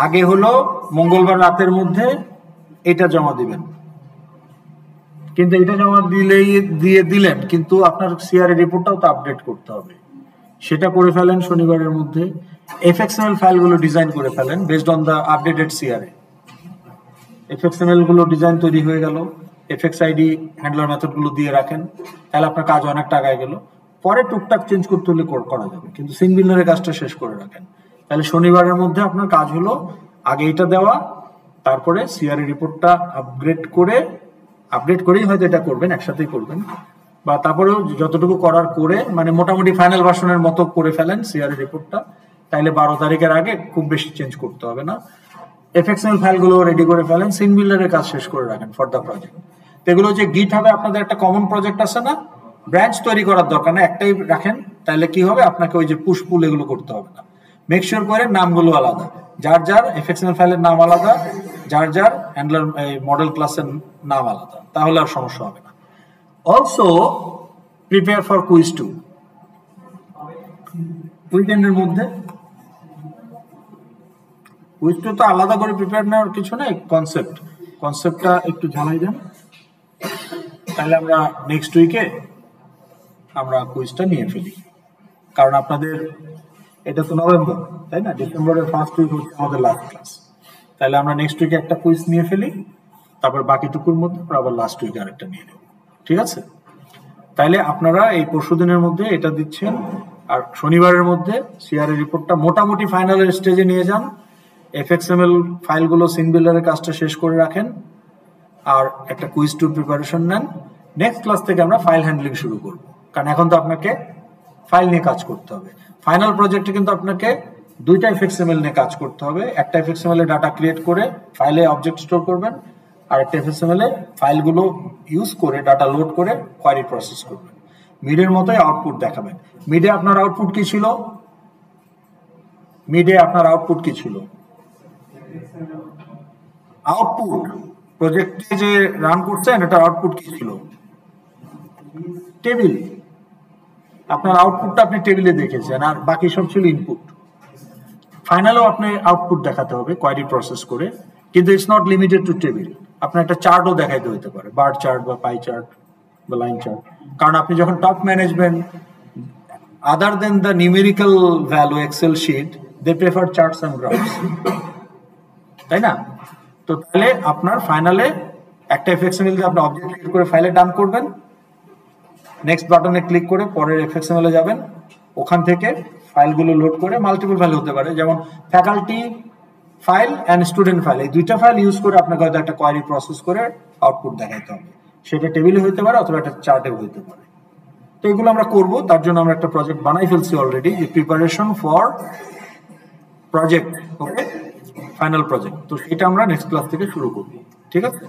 আগে হলো মঙ্গলবার রাতের মধ্যে এটা জমা দিবেন। কিন্তু এটা জমা দিলেন, কিন্তু আপনার সিআরএ রিপোর্টটাও তো আপডেট করতে হবে, সেটা করে ফেলেন শনিবারের মধ্যে। এফএক্সএমএল ফাইলগুলো ডিজাইন করে ফেলেন based on the updated CRA. FXML গুলো ডিজাইন তৈরি হয়ে গেল, এফএক্স আইডি হ্যান্ডলার মেথডগুলো দিয়ে রাখেন, তাহলে আপনার কাজ অনেক টাকায় গেল। পরে টুকটাক চেঞ্জ করতে হলে করা যাবে, কিন্তু সিন বিল্ডারের কাজটা শেষ করে রাখেন। তাহলে শনিবারের মধ্যে আপনার কাজ হলো আগে এটা দেওয়া, তারপরে সিআরই রিপোর্টটা আপডেট করেই হয়তো এটা করবেন, একসাথেই করবেন, বা তারপরেও যতটুকু করার করে মানে মোটামুটি ফাইনাল ভার্সনের মতো করে ফেলেন সিআরই রিপোর্টটা, তাইলে 12 তারিখের আগে খুব বেশি চেঞ্জ করতে হবে না। এফএক্সএমএল ফাইলগুলো রেডি করে ফেলেন, সিন বিল্ডারের কাজ শেষ করে রাখেন ফর দ্য প্রজেক্ট। এগুলো যে গিট হবে, আপনাদের একটা কমন প্রজেক্ট আছে না, ব্রাঞ্চ তৈরি করার দরকার না, একটাই রাখেন, তাহলে কি হবে, আপনাকে ওই যে পুশ পুল এগুলো করতে হবে না। মেক শিওর করে নামগুলো আলাদা, যার এফএক্সএমএল ফাইলের নাম আলাদা, যার হ্যান্ডলার মডেল ক্লাসের নাম আলাদা, তাহলে আর সমস্যা হবে না। অলসো প্রিপেয়ার ফর কুইজ 2 উইকেন্ডের মধ্যে। কুইজ 2 তো আলাদা করে প্রিপেয়ার নেওয়ার কিছু নেই, কনসেপ্টটা একটু জানাই দেন, তাহলে আমরা নেক্সট উইকে আমরা কুইজটা নিয়ে ফেলি। কারণ আপনাদের এটা তো নভেম্বর, তাই না, ডিসেম্বরের ফার্স্ট উইক হচ্ছে আমাদের লাস্ট ক্লাস, তাহলে আমরা নেক্সট উইকে একটা কুইজ নিয়ে ফেলি, তারপর বাকিটুকুর মধ্যে আবার লাস্ট উইকে আরেকটা নিয়ে নেব, ঠিক আছে? তাইলে আপনারা এই পরশু দিনের মধ্যে এটা দিচ্ছেন, আর শনিবারের মধ্যে সিআরএ রিপোর্টটা মোটামুটি ফাইনালের স্টেজে নিয়ে যান, এফএক্সএমএল ফাইলগুলো সিন বিল্ডারের কাজটা শেষ করে রাখেন, আর একটা কুইজ 2 প্রিপারেশন নেন। নেক্সট ক্লাস থেকে আমরা ফাইল হ্যান্ডলিং শুরু করব, কারণ এখন তো আপনাকে ফাইল নিয়ে কাজ করতে হবে। ফাইনাল প্রজেক্টে কিন্তু আপনাকে দুইটা এফএক্সএমএল নিয়ে কাজ করতে হবে, একটা এফএক্সএমএল এ ডাটা ক্রিয়েট করে ফাইলে অবজেক্ট স্টোর করবেন, আর একটা এফএক্সএমএল এ ফাইলগুলো ইউজ করে ডাটা লোড করে কোয়ারি প্রসেস করবেন। মিডের মতোই আউটপুট দেখাবেন। মিডে আপনার আউটপুট কি ছিল? আউটপুট প্রজেক্টে যে রান করছেন, এটা আউটপুট কি ছিল? টেবিল। আপনার আউটপুটটা আপনি টেবিলে দেখেছেন, আর বাকি সব ছিল ইনপুট। ফাইনালেও আপনি আউটপুট দেখাতে হবে কোয়ারি প্রসেস করে, কিন্তু it's not limited to table. আপনার একটা চার্টও দেখাইতে হতে পারে, বার চার্ট বা পাই চার্ট বা লাইন চার্ট, কারণ আপনি যখন top management other than the numerical value Excel sheet, they prefer charts and graphs, তাই না? তো তাহলে আপনার ফাইনালে একটা এফএক্সএমএল দিয়ে আপনি অবজেক্ট ক্রিয়েট করে ফাইলে ডাম্প করবেন, নেক্সট বাটনে ক্লিক করে পরের এফএক্সএমএল এ যাবেন, ওখান থেকে ফাইলগুলো লোড করে মাল্টিপল ফাইল হতে পারে, যেমন faculty file and student file, এই দুইটা ফাইল ইউজ করে আপনাকে হয়তো একটা কোয়ারি প্রসেস করে আউটপুট দেখাইতে হবে। সেটা টেবিলে হতে পারে অথবা একটা চার্টেও হতে পারে। তো এগুলো আমরা করব, তার জন্য আমরা একটা প্রজেক্ট বানাই ফেলছি অলরেডি, যে preparation for project, okay, final project. তো সেটা আমরা নেক্সট ক্লাস থেকে শুরু করব, ঠিক আছে?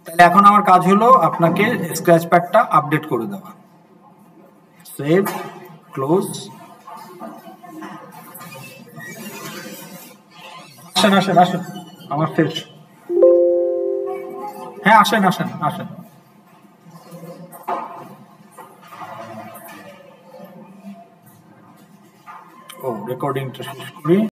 তাহলে এখন আমার কাজ হলো আপনাকে স্ক্র্যাচ প্যাডটা আপডেট করে দেওয়া। Save, close. আসেন, আমার শেষ। হ্যাঁ, আসেন। রেকর্ডিংটা শেষ করি।